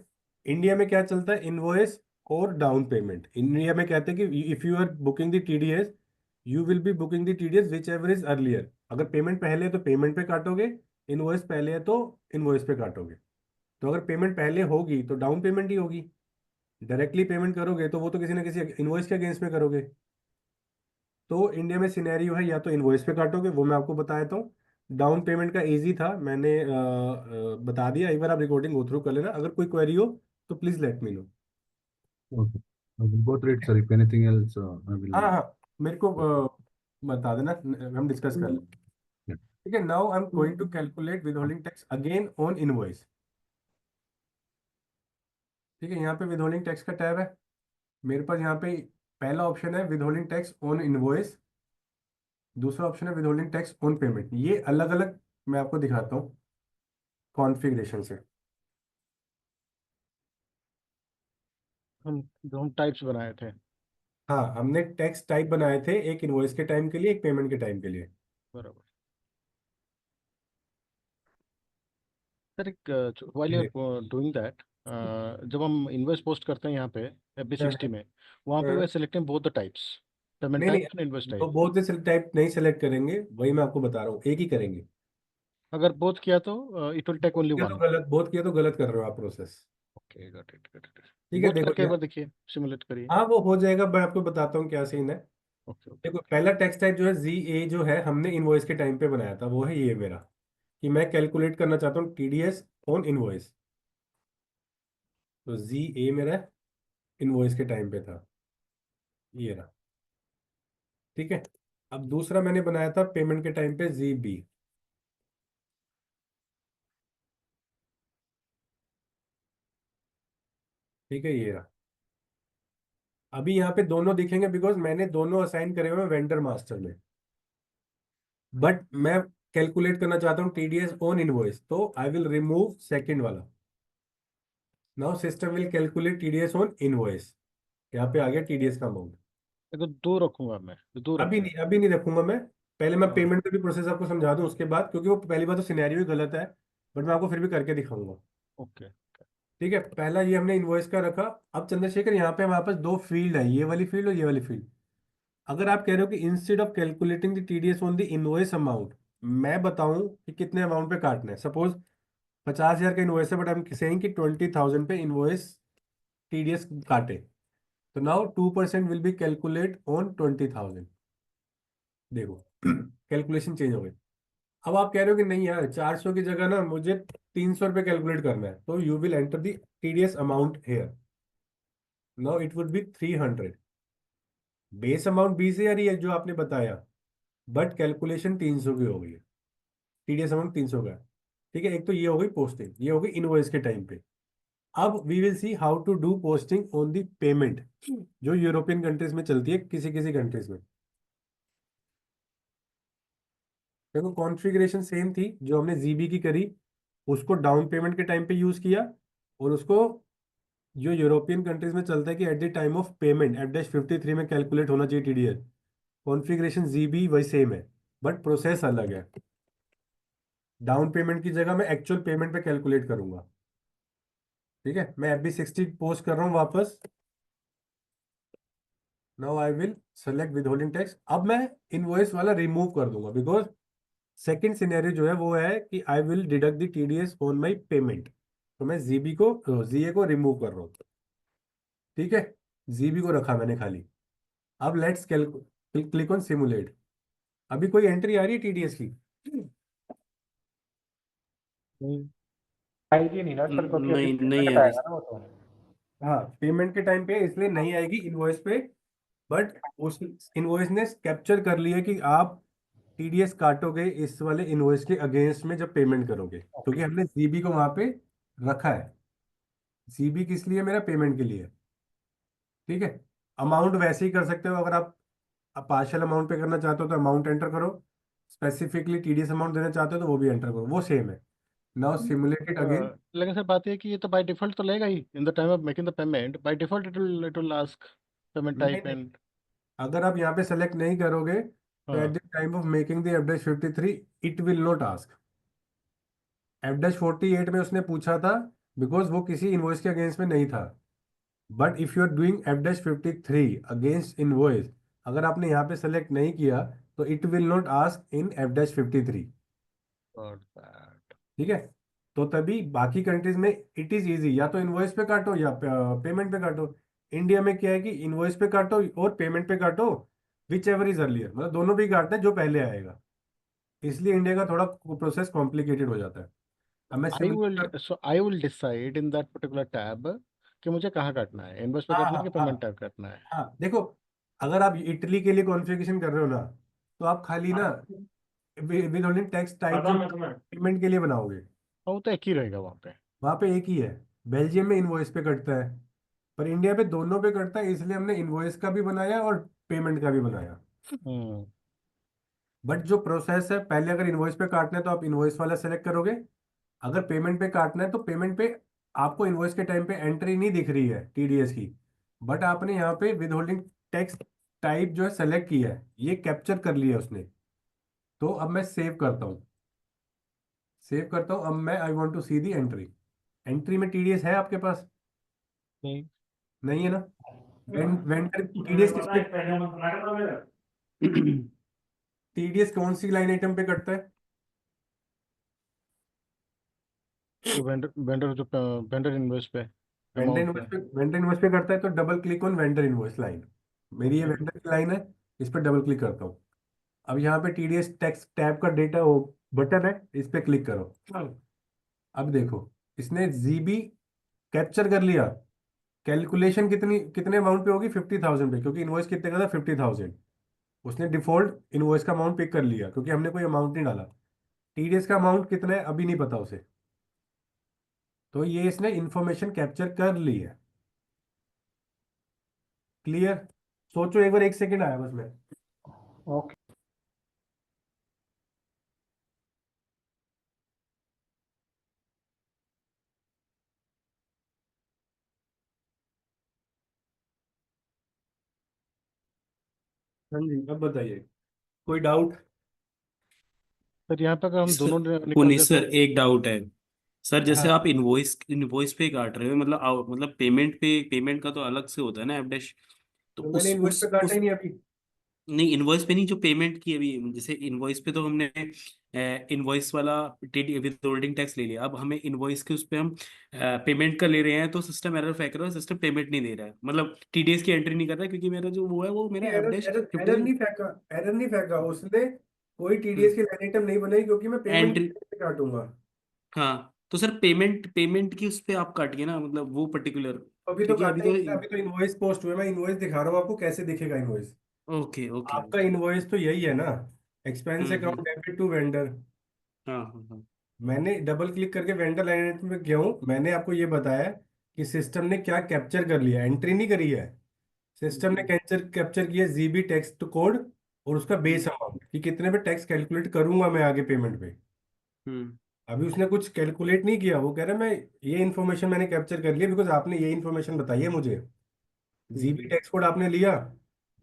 इंडिया में क्या चलता है, इनवॉइस और डाउन पेमेंट। इंडिया में कहते हैं कि if you are booking the TDS, you will be booking the TDS which ever is earlier. अगर पेमेंट पहले है तो पेमेंट पे काटोगे, इनवॉइस पहले है तो इनवॉइस पे काटोगे। तो अगर पेमेंट पहले होगी तो डाउन पेमेंट ही होगी, डायरेक्टली पेमेंट करोगे तो वो तो किसी ना किसी इनवॉइस के अगेंस्ट में करोगे। तो इंडिया में सिनेरियो है, या तो इनवॉइस पे काटोगे, वो मैं आपको बता देता हूँ। डाउन पेमेंट का इजी था, मैंने बता दिया। एक बार आप रिकॉर्डिंग गो थ्रू कर लेना, अगर कोई क्वेरी हो तो please let me know. Okay. I will go through it, sir. If anything else, I हाँ will. हाँ, मेरे को बता देना, हम डिस्कस कर लेंगे। Yeah. ठीक है। Now I am going to calculate with holding tax again on invoice. ठीक है, यहाँ पे विद होल्डिंग टैक्स का टैब है मेरे पास। यहाँ पे पहला ऑप्शन है with holding tax on invoice, दूसरा ऑप्शन है with holding tax on payment. ये अलग अलग मैं आपको दिखाता हूँ कॉन्फ़िगरेशन से। हम जो हम टाइप्स बनाए थे। हाँ, हमने टैक्स टाइप बनाए थे, एक इनवॉइस के टाइम के लिए, एक पेमेंट के टाइम के लिए। बराबर। सर, एक व्हाइल ये यू देखो। आर डूइंग दैट, जब हम इनवॉइस पोस्ट करते हैं यहाँ पे हाँ, FB60 में, वहाँ पे हाँ। We are selecting both the types, payment नहीं नहीं, टाइप एंड इनवॉइस तो टाइप। बहुत से टाइप नहीं सेलेक्ट करेंगे, वही मैं आपको बता रहा हूँ, एक ही करेंगे। अगर बोथ किया तो इट विल टेक ओनली ये तो वन। गलत, बहुत किया तो गलत कर रहे हो आप process. Okay, got it, got it. ठीक है, बोथ देखो करके एक यहाँ। बार देखिए, सिमुलेट करिए। हाँ, वो हो जाएगा, मैं आपको बताता हूँ क्या सीन है। Okay, okay. देखो, पहला टैक्स टाइप जो है ZA, जो है हमने इनवॉइस के टाइम पे बनाया था, वो है ये मेरा, कि मैं कैलकुलेट करना चाहता हूँ टीडीएस ऑन इनवॉइस। तो ZA मेरा इनवॉइस के टाइम पे था, ये रहा। ठीक है। अब दूसरा मैंने बनाया था पेमेंट के टाइम पे, ZB। ठीक है, ये रहा। अभी यहाँ पे दोनों दिखेंगे बिकॉज मैंने दोनों असाइन करे हुए हैं वेंडर मास्टर में। बट मैं कैलकुलेट करना चाहता हूँ टीडीएस ऑन इनवॉइस, तो आई विल रिमूव सेकंड वाला। Now system will calculate TDS on invoice. यहाँ पे आ गया टीडीएस का अमाउंट। देखो, दो रखूंगा मैं, दो रखते हैं। अभी नहीं रखूंगा मैं। पहले मैं हाँ। पेमेंट का भी प्रोसेस आपको समझा दूं उसके बाद, क्योंकि वो पहली बात तो सिनेरियो ही गलत है, बट मैं आपको फिर भी करके दिखाऊंगा। ओके। ठीक है, पहला ये हमने इनवॉइस का रखा। अब चंद्रशेखर, यहाँ पे हमारे पास दो फील्ड है, ये वाली फील्ड और ये वाली फील्ड। अगर आप कह रहे हो कि instead of calculating the TDS on the invoice amount, मैं बताऊं कि कितने अमाउंट पे काटना है। सपोज 50,000 का इन्वॉइस है, बट हम सेइंग कि 20,000 पे इन्वॉइस टीडीएस काटे, तो now 2% will be calculate on 20,000। देखो कैलकुलेशन चेंज हो गई। अब आप कह रहे हो कि नहीं यार 400 की जगह ना मुझे 300 रुपये कैलकुलेट करना है, तो you will enter the TDS amount here. Now it would be 300। Base amount 20,000 ही है जो आपने बताया, बट कैलकुलेशन 300 की हो गई है, टीडीएस अमाउंट 300 का है। ठीक है, एक तो ये हो गई पोस्टिंग, ये हो गई इनवॉइस के टाइम पे। अब we will see how to do posting on the payment, जो यूरोपियन कंट्रीज में चलती है, किसी किसी कंट्रीज में। देखो कॉन्फ़िगरेशन सेम थी जो हमने जीबी की करी, उसको डाउन पेमेंट के टाइम पे यूज किया, और उसको जो यूरोपियन कंट्रीज में चलता है कि at the time of payment F-53 में कैलकुलेट होना चाहिए टीडीएस। कॉन्फ़िगरेशन जीबी वही सेम है, बट प्रोसेस अलग है। डाउन पेमेंट की जगह मैं एक्चुअल पेमेंट पे कैलकुलेट करूंगा। ठीक है, मैं FB60 पोस्ट कर रहा हूँ वापस। Now I will select with holding tax. अब मैं इनवॉइस वाला रिमूव कर दूंगा, बिकॉज सेकंड सिनेरियो जो है वो है कि I will deduct the TDS on my payment. तो मैं जीए को रिमूव कर रहा हूँ। ठीक है, जीबी को रखा मैंने खाली। अब लेट्स क्लिक ऑन सिमुलेट। अभी कोई एंट्री आ रही है टीडीएस की? नहीं, आएगी नहीं ना सर, क्योंकि अभी नहीं नहीं पेमेंट आ पे रही। आएगा ना वो तो। हाँ, पेमेंट के टाइम पे इसलिए नहीं आएगी इनवॉइस पे, बट उस इनवॉइस ने कैप्चर कर लिया कि आप टीडीएस काटोगे इस वाले इनवॉइस के अगेंस्ट में जब पेमेंट करोगे, क्योंकि हमने जीबी को वहां पे रखा है। जीबी किस लिए? मेरा पेमेंट के लिए। ठीक है, अमाउंट वैसे ही कर सकते हो, अगर आप पार्शियल अमाउंट पे करना चाहते हो तो अमाउंट एंटर करो, स्पेसिफिकली टीडीएस अमाउंट देना चाहते हो तो वो भी एंटर करो, वो सेम है। Now simulate it again. लेकिन सर बात ये है कि ये तो बाय डिफॉल्ट तो लेगा ही in the time of making the payment, by default it will ask payment नहीं टाइप नहीं, एंड अगर आप यहाँ पे सेलेक्ट नहीं करोगे तो एट हाँ। The time of making the F-53 it will not ask. F-48 में उसने पूछा था, बिकॉज वो किसी इनवॉइस के अगेंस्ट में नहीं था। But if you are doing F-53 against invoice, अगर आपने यहाँ पे सेलेक्ट नहीं किया तो it will not ask in F-53। Got that. ठीक है, तो तभी बाकी कंट्रीज में इट इज इजी, या तो इनवॉइस पे काटो या पेमेंट पे काटो। इंडिया में क्या है कि इनवॉइस पे काटो और पेमेंट पे काटो, विच एवर इज अर्लियर, मतलब दोनों पे ही काटना है जो पहले आएगा। इसलिए इंडिया का थोड़ा प्रोसेस कॉम्प्लिकेटेड हो जाता है। अब मैं I simulate will so I will decide in that particular tab कि मुझे कहाँ काटना है, इनवॉइस पे हाँ काटना है हाँ कि हाँ पेमेंट टैब काटना है। हाँ, देखो अगर आप इटली के लिए कॉन्फ़िगरेशन कर रहे हो ना, तो आप खाली ना विद ओनली टेक्स्ट टाइप जो पेमेंट के लिए बनाओगे, और वो तो एक ही रहेगा वहाँ पे। वहां पे एक ही है। बेल्जियम में इनवॉइस पे कटता है, पर इंडिया पे दोनों पे कटता है, इसलिए हमने इनवॉइस का भी बनाया और पेमेंट का भी बनाया। हम्म। बट जो प्रोसेस है, पहले अगर इनवॉइस पे काटना है तो आप इनवॉइस वाला सेलेक्ट करोगे, अगर पेमेंट पे काटना है तो पेमेंट पे आपको इनवॉइस के टाइम पे एंट्री नहीं दिख रही है टीडीएस की, बट आपने यहाँ पे विद होल्डिंग टेक्स टाइप जो है सेलेक्ट किया है, ये कैप्चर कर लिया उसने। तो अब मैं सेव करता हूँ, सेव करता हूँ। अब मैं I want to see the entry. Entry में टीडीएस है आपके पास? नहीं। नहीं है ना? वेंडर टीडीएस किस पे, टीडीएस कौन सी लाइन आइटम पे कटता है? वो वेंडर वेंडर जो वेंडर इनवॉइस पे वेंडर अमाउंट इनवॉइस पे। पे, वेंडर इनवॉइस पे करता है तो double click on vendor invoice line. मेरी ये वेंडर की लाइन है, इस पर डबल क्लिक करता हूँ। अब यहाँ पे टीडीएस टैक्स टैब का डेटा वो बटन है, इस पे क्लिक करो। अब देखो इसने जीबी कैप्चर कर लिया। कैलकुलेशन कितने अमाउंट पे होगी? 50,000 पे, क्योंकि इनवॉइस कितने का था? 50,000। उसने डिफॉल्ट इनवॉइस का अमाउंट पिक कर लिया, क्योंकि हमने कोई अमाउंट नहीं डाला। टीडीएस का अमाउंट कितना है अभी नहीं पता उसे, तो ये इसने इंफॉर्मेशन कैप्चर कर ली है। क्लियर? सोचो एक बार, 1 सेकंड आया बस मैं। ओके। हाँ जी, अब बताइए, कोई डाउट? सर यहाँ पे अगर हम दोनों निकल पुनीत जाए सर तो। एक डाउट है। सर जैसे हाँ, आप इनवॉइस इनवॉइस पे काट रहे हो, मतलब पेमेंट पे, पेमेंट का तो अलग से होता है ना एफ डैश, तो तो मैंने उस इनवॉइस पे उस काटा उस ही नहीं अभी। नहीं, इनवॉइस पे नहीं, जो पेमेंट की अभी, जैसे इनवॉइस पे तो हमने इनवॉइस वाला टीडी विदहोल्डिंग टैक्स ले लिया, अब हमें इनवॉइस के उस पे हम पेमेंट का ले रहे हैं, तो सिस्टम एरर फेंक रहा है, सिस्टम पेमेंट नहीं दे रहा है, मतलब टीडीएस की एंट्री नहीं कर रहा है, क्योंकि मेरा जो वो है वो मेरा एरर एवरेज एरर एरर 50 नहीं फेंका, एरर नहीं फेंका उसने, कोई टीडीएस की लाइन आइटम नहीं बनाई क्योंकि मैं पेमेंट एंट्री। काटूंगा। हाँ तो सर पेमेंट पेमेंट की उस पे आप काटिए ना, मतलब वो पर्टिकुलर, अभी तो क्योंकि अभी काटा ही तो। नहीं था, अभी तो इनवॉइस पोस्ट हुआ है, मैं इनवॉइस दिखा रहा हूँ आपको कैसे दिखेगा इनवॉइस। ओके ओके आपका ओके। इनवॉइस तो यही है ना, expense account hmm. Debit to vendor. हाँ हाँ हाँ। मैंने डबल क्लिक करके वेंडर लाइन आइटम पे गया हूँ, मैंने आपको ये बताया कि सिस्टम ने क्या कैप्चर कर लिया, एंट्री नहीं करी है। सिस्टम ने हम्म कैप्चर कैप्चर किया जीबी टेक्स्ट कोड और उसका बेस हम्म अमाउंट कि कितने पे टैक्स कैलकुलेट करूंगा मैं आगे पेमेंट पे। हम्म अभी उसने कुछ कैलकुलेट नहीं किया, वो कह रहा है मैं ये इन्फॉर्मेशन मैंने कैप्चर कर लिया बिकॉज आपने ये इन्फॉर्मेशन बताई है मुझे। जीबी हम्म टैक्स कोड आपने लिया,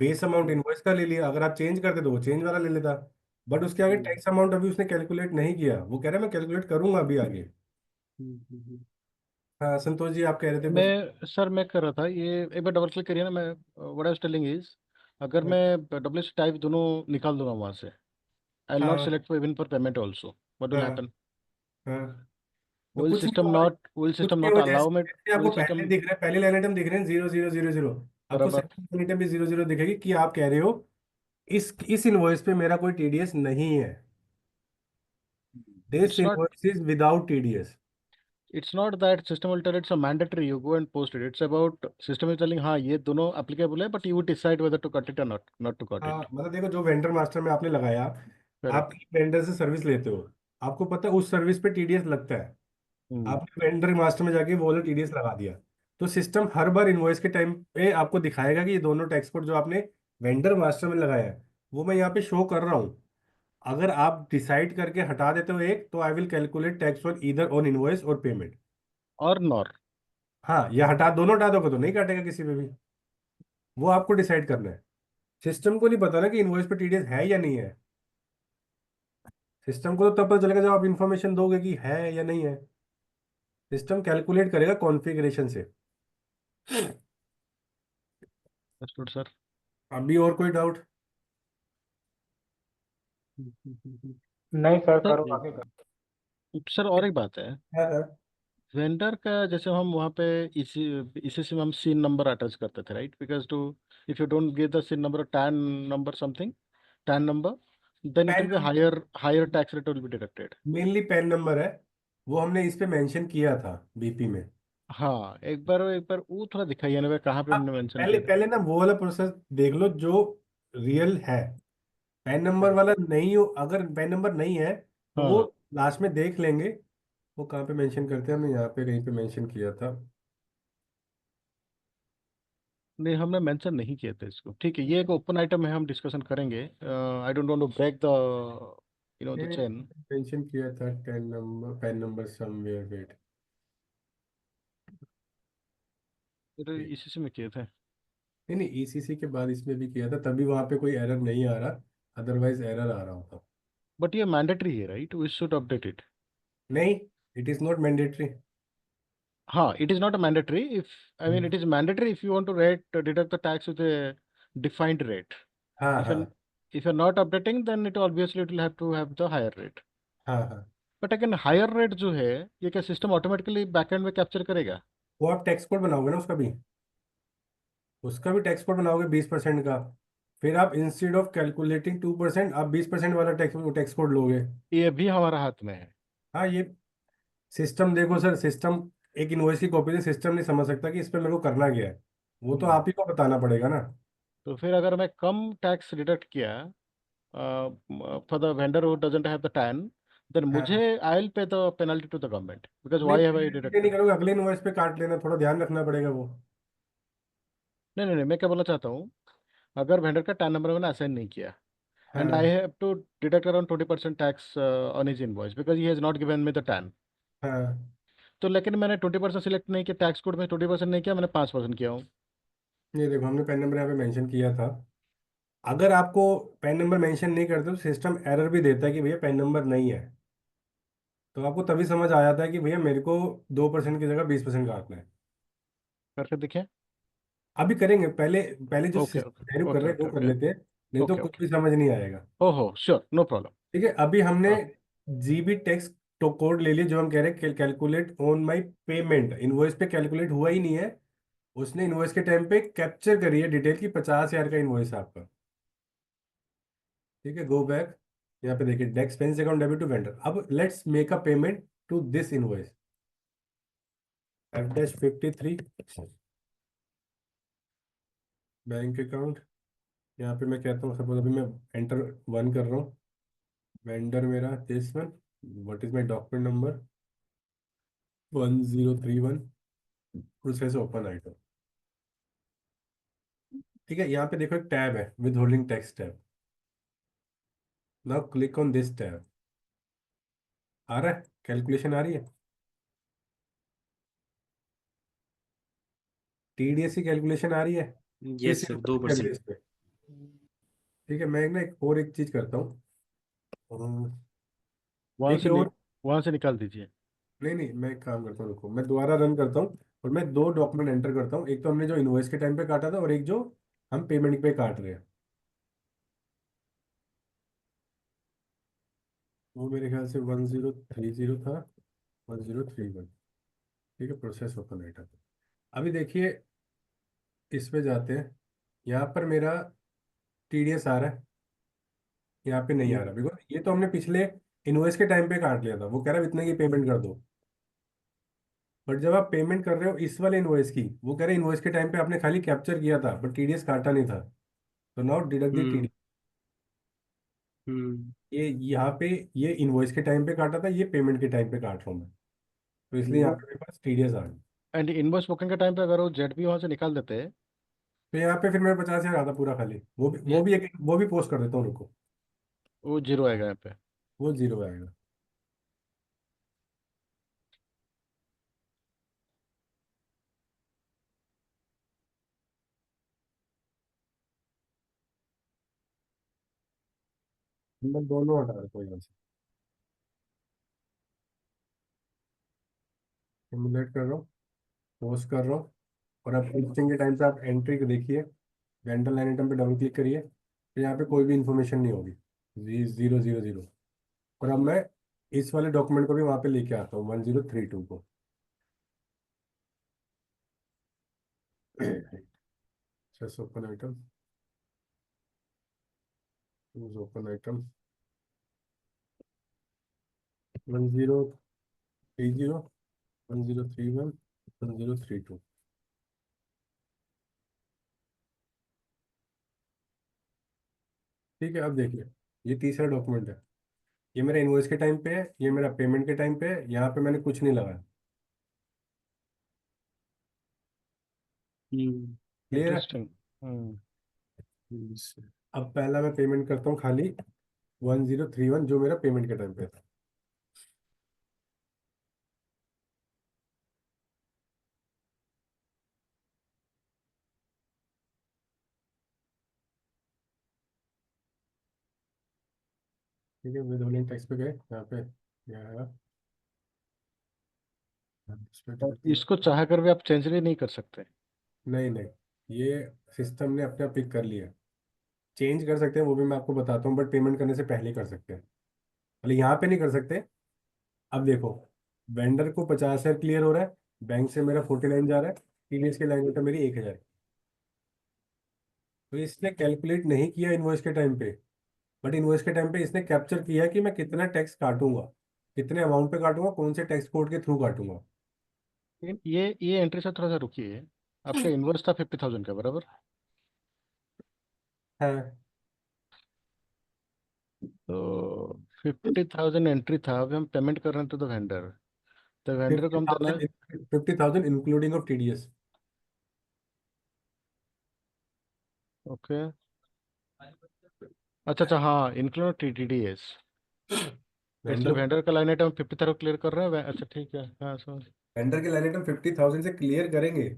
बेस अमाउंट हम्म इनवॉइस का ले लिया, अगर आप चेंज करते तो वो चेंज वाला ले लेता। बट उसके आगे हम्म टैक्स अमाउंट अभी उसने कैलकुलेट नहीं किया, वो कह रहा है मैं कैलकुलेट करूंगा अभी आगे। हम्म। हाँ संतोष जी आप कह रहे थे कुछ। मैं कर रहा था ये, एक बार डबल क्लिक करिए ना। मैं what I was telling is, अगर मैं डब्ल्यू सी टाइप दोनों निकाल दूंगा वहां से, आई विल नॉट हाँ select even for payment also, what will हाँ हैपन? हाँ। तो विल कुछ नहीं सिस्टम होगा, नॉट विल कुछ सिस्टम नहीं नॉट होगा, अलाउ जैसे मी? जैसे आपको विल पहले सिस्टम दिख रहा है, पहले लाइन आइटम दिख रहे हैं 0 0 0 0, आपको बराबर? सेकंड लाइन आइटम भी 0 0 दिखेगी कि आप कह रहे हो इस इनवॉइस पे मेरा कोई टीडीएस नहीं है, this it's not invoice is without TDS. it's not that system will tell it's a mandatory you go and post it. It's about system is telling हाँ ये दोनों applicable है, but you would decide whether to cut it or not to cut हाँ it. मतलब देखो, जो vendor master में आपने लगाया, आप Correct. वेंडर से सर्विस लेते हो, आपको पता है उस सर्विस पे टीडीएस लगता है, हम्म। आपने वेंडर मास्टर में जाके वो वाला टीडीएस लगा दिया, तो सिस्टम हर बार इनवॉइस के टाइम पे आपको दिखाएगा कि ये दोनों टैक्स कोड जो आपने वेंडर मास्टर में लगाया है वो मैं यहाँ पे शो कर रहा हूँ। अगर आप डिसाइड करके हटा देते हो एक, तो I will calculate tax on either on invoice और पेमेंट। और नॉर। हाँ, या हटा, दोनों हटा दोगे तो नहीं काटेगा किसी पे भी, वो आपको डिसाइड करना है। सिस्टम को नहीं पता ना कि इनवॉइस पे टीडीएस है या नहीं है। सिस्टम को तो तब पता चलेगा जब आप इंफॉर्मेशन दोगे कि है या नहीं है। सिस्टम कैलकुलेट करेगा कॉन्फ़िगरेशन से। Good sir. अभी और कोई डाउट? नहीं सर, सर, करो आगे करो। सर और एक बात है, हाँ हाँ। वेंडर का जैसे हम वहाँ पे इसी इसी से हम सीन नंबर अटैच करते थे, right? Because to if you don't give the scene number, TAN number something, TAN number, then it PAN will be number, higher tax rate will be deducted. Mainly PAN number है, वो हमने इस पे mention किया था BP में। हाँ, एक बार वो थोड़ा दिखाइए ना, कहाँ पे आप हमने मेंशन पहले किया था? पहले ना वो वाला प्रोसेस देख लो जो रियल है। पैन नंबर वाला नहीं हो, अगर पैन नंबर नहीं है तो हाँ वो हाँ। लास्ट में देख लेंगे। वो कहाँ पे मेंशन करते हैं, हमने यहाँ पे कहीं पे मेंशन किया था। नहीं, हमने मेंशन नहीं किया था इसको। ठीक है, ये एक ओपन आइटम है, हम डिस्कशन करेंगे। I don't want to break the the chain. Mention किया था PAN number, PAN number somewhere, wait. इसी से में किए थे। नहीं नहीं, ईसीसी के बाद इसमें भी किया था, तभी वहां पे कोई एरर नहीं आ रहा, अदरवाइज एरर आ रहा होता। बट ये मैंडेटरी है, right? We should update it. नहीं, इट इज नॉट मैंडेटरी। हाँ, it is not a mandatory. If I mean, it is mandatory if you want to deduct the tax with a defined rate. हाँ If हाँ you're if you're not updating, then it will have to have the higher rate. हाँ हाँ। But again, higher rate जो है, ये क्या system automatically backend में capture करेगा? वो आप टैक्स कोड बनाओगे ना, उसका भी टैक्स कोड बनाओगे 20% का, फिर आप इंस्टेड ऑफ कैलकुलेटिंग 2% आप 20% वाला टैक्स टैक्स कोड लोगे। ये भी हमारा हाथ में है। हाँ, ये सिस्टम देखो सर, सिस्टम एक इनवॉइस की कॉपी से सिस्टम नहीं समझ सकता कि इस पे मेरे को करना क्या है, वो तो हम्म। आप ही को बताना पड़ेगा ना। तो फिर अगर मैं कम टैक्स डिडक्ट किया for the vendor who doesn't have the TAN, then मुझे हाँ, I will pay the penalty to the government, because नहीं why have I penalty pay नहीं डिडक्टेड? करोगे, अगले इनवॉइस पे काट लेना, थोड़ा ध्यान रखना पड़ेगा वो। नहीं नहीं नहीं, मैं क्या बोलना चाहता हूँ, अगर वेंडर का टैन नंबर मैंने असाइन नहीं किया, and I हाँ have to deduct around 20% tax on his invoice because he has not given me the TAN. हाँ। तो लेकिन मैंने 20% सिलेक्ट नहीं किया, टैक्स कोड में 20% नहीं किया, मैंने 5% किया हूँ। ये देखो, हमने पैन नंबर यहाँ पे मेंशन किया था। अगर आपको पैन नंबर मेंशन नहीं करते तो सिस्टम एरर भी देता है कि भैया पैन नंबर नहीं है, तो आपको तभी समझ आ जाता है कि भैया मेरे को 2% की जगह 20% काटना है। करके देखें। अभी करेंगे, पहले पहले जो ओके सिस्टम कर ओके रहे हैं ओके वो कर ओके लेते हैं, नहीं तो ओके कुछ ओके। भी समझ नहीं आएगा। ओहो, श्योर, नो प्रॉब्लम। ठीक है, अभी हमने हाँ जीबी टैक्स तो कोड ले लिए जो हम कह रहे हैं calculate on my payment, invoice पे कैलकुलेट हुआ ही नहीं है। उसने इनवॉइस के टाइम पे कैप्चर करी है डिटेल की 50,000 का इनवॉइस है आपका। ठीक है, गो बैक, यहाँ पे देखिए desk expense account debit to vendor. अब let's make a payment to this invoice F-53 bank account. यहाँ पे मैं कहता हूँ सपोज अभी मैं एंटर 1 कर रहा हूँ, वेंडर मेरा this one, what is my document number 1031, process open item. ठीक है, यहाँ पे देखो एक टैब है withholding tax tab. Now click on this tab. आ रहा है, कैलकुलेशन आ रही है, टीडीएस की कैलकुलेशन आ रही है यस किस सर, invoice दो के परसेंट बेस पे। ठीक है, मैं एक चीज करता हूँ। वहां एक से और, वहां से निकाल दीजिए। नहीं नहीं, मैं एक काम करता हूँ, रुको मैं दोबारा रन करता हूँ और मैं दो डॉक्यूमेंट एंटर करता हूँ। एक तो हमने जो इनवॉइस के टाइम पे काटा था और एक जो हम पेमेंट पे काट रहे हैं। वो मेरे ख्याल से 1030 था, 1031। ठीक है, प्रोसेस ओपन आइटम। अभी देखिए इस पे जाते हैं, यहाँ पर मेरा टीडीएस आ रहा है, यहाँ पे नहीं आ रहा बिकॉज ये तो हमने पिछले इनवॉइस के टाइम पे काट लिया था। वो कह रहा है इतने की पेमेंट कर दो, बट जब आप पेमेंट कर रहे हो इस वाले इनवॉइस की, वो कह रहे हैं इनवॉइस के टाइम पे आपने खाली कैप्चर किया था बट टीडीएस काटा नहीं था। तो now deduct the hmm. TDS. Hmm. ये यहाँ पे ये इनवॉइस के टाइम पे काटा था, ये पेमेंट के टाइम पे काट रहा हूँ मैं, तो इसलिए यहाँ पे मेरे पास टीडीएस आ गया। एंड इनवॉइस बुकिंग के टाइम पे अगर वो जेड भी वहां से निकाल देते हैं, तो यहाँ पे फिर मेरे 50,000 आता पूरा खाली। वो भी पोस्ट कर देता हूँ, रुको, वो जीरो आएगा यहाँ पे। वो जीरो आएगा। मैं दोनों हटा देता हूँ यहाँ से, सिमुलेट कर रहा हूँ, पोस्ट कर रहा हूँ। और अब पोस्टिंग के टाइम पे आप एंट्री को देखिए, वेंडर लाइन आइटम पे डबल क्लिक करिए, तो यहाँ पे कोई भी इंफॉर्मेशन नहीं होगी, 000। और अब मैं इस वाले डॉक्यूमेंट को भी वहाँ पे लेके आता हूँ 1032 को। Just open item, choose open item 1030, 1031, 1032। ठीक है, अब देखिए ये तीसरा डॉक्यूमेंट है, ये मेरा इनवॉइस के टाइम पे है, ये मेरा पेमेंट के टाइम पे है, यहाँ पे मैंने कुछ नहीं लगाया। हम्म। क्लियर है। इंटरेस्टिंग। हम्म। yes, sir। अब पहला मैं पेमेंट करता हूँ खाली 1031 जो मेरा पेमेंट के टाइम पे था। ठीक है, विद टैक्स पे गए, यहाँ पे ये आया, इस पे और टिक दिया। इसको चाह कर भी आप चेंज नहीं कर सकते। नहीं नहीं, ये सिस्टम ने अपने आप पिक कर लिया। चेंज कर सकते हैं, वो भी मैं आपको बताता हूँ, बट पेमेंट करने से पहले ही कर सकते हैं, मतलब यहाँ पे नहीं कर सकते। अब देखो, वेंडर को 50,000 क्लियर हो रहा है, बैंक से मेरा 49 जा रहा है, टीडीएस की लाइन तो मेरी 1,000। तो इसने कैलकुलेट नहीं किया इनवॉइस के टाइम पे, बट इनवॉइस के टाइम पे इसने कैप्चर किया कि मैं कितना टैक्स काटूंगा, कितने अमाउंट पे काटूंगा, कौन से टैक्स कोड के थ्रू काटूंगा। लेकिन ये एंट्री से थोड़ा सा रुकिए। आपका इनवॉइस था 50,000 का, बराबर? हाँ, तो 50,000 एंट्री था, अभी हम पेमेंट कर रहे हैं टू द वेंडर। तो वेंडर को फिफ्टी हम देना। Thousand 50,000 including of TDS. Okay. अच्छा अच्छा, हाँ, इंक्लूड TTDS। इसलिए वेंडर वेंडर का लाइन आइटम 50,000 क्लियर कर रहे हैं अच्छा ठीक है, हाँ समझ। वेंडर की लाइन आइटम 50,000 से क्लियर करेंगे,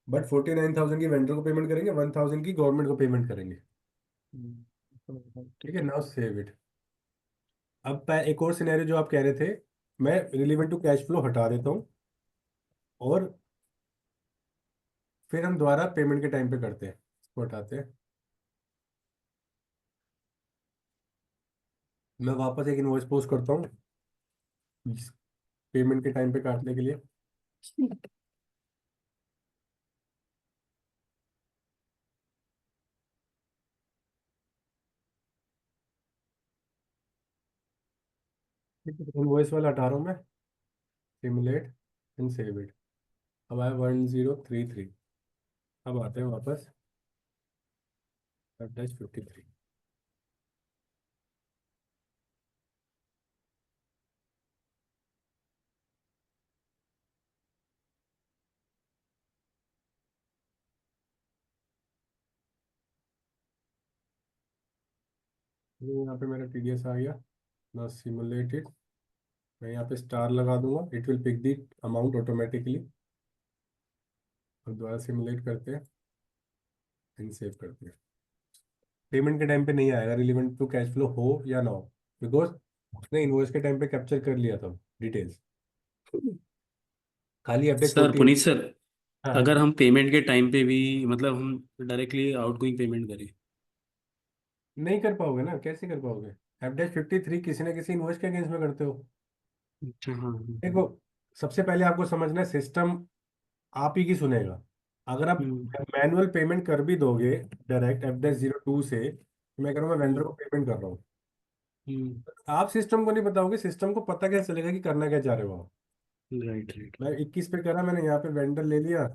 बट 49,000 की वेंडर को पेमेंट करेंगे, 1,000 की गवर्नमेंट को पेमेंट करेंगे। ठीक ठीक है, है। Now save it. अब एक और सिनेरियो जो आप कह रहे थे, मैं रिलीवेंट टू कैश फ्लो हटा देता हूँ और फिर हम दोबारा पेमेंट के टाइम पे करते हैं, इसको हटाते हैं। मैं वापस एक इनवॉइस पोस्ट करता हूँ पेमेंट के टाइम पे काटने के लिए। इनवॉइस वाला हटा रहा हूँ मैं, सिमुलेट एंड सेव इट। अब आया 1033। अब आते हैं वापस -53। यहाँ पे मेरा TDS आ गया ना, सिमुलेटेड। मैं यहाँ पे स्टार लगा दूंगा, it will pick the amount automatically. और दोबारा सिमुलेट करते हैं एंड सेव करते हैं। पेमेंट के टाइम पे नहीं आएगा रिलेवेंट टू कैश फ्लो हो या ना हो, बिकॉज उसने इनवॉइस के टाइम पे कैप्चर कर लिया था डिटेल्स। खाली अपडेट सर 48। पुनीत सर, हाँ, अगर हम पेमेंट के टाइम पे भी मतलब हम डायरेक्टली आउटगोइंग पेमेंट करें? नहीं कर पाओगे ना, कैसे कर पाओगे? F-53 किसी ना किसी इनवॉइस के अगेंस्ट में करते हो। अच्छा हाँ देखो, सबसे पहले आपको समझना है सिस्टम आप ही की सुनेगा। अगर आप हम्म मैनुअल पेमेंट कर भी दोगे डायरेक्ट F-02 से, मैं कह रहा हूँ मैं वेंडर हम्म को पेमेंट कर रहा हूँ, हम्म, आप सिस्टम को नहीं बताओगे, सिस्टम को पता कैसे चलेगा कि करना क्या चाह रहे हो आप? Right right. मैं 21 पे करा, मैंने यहाँ पे वेंडर ले लिया,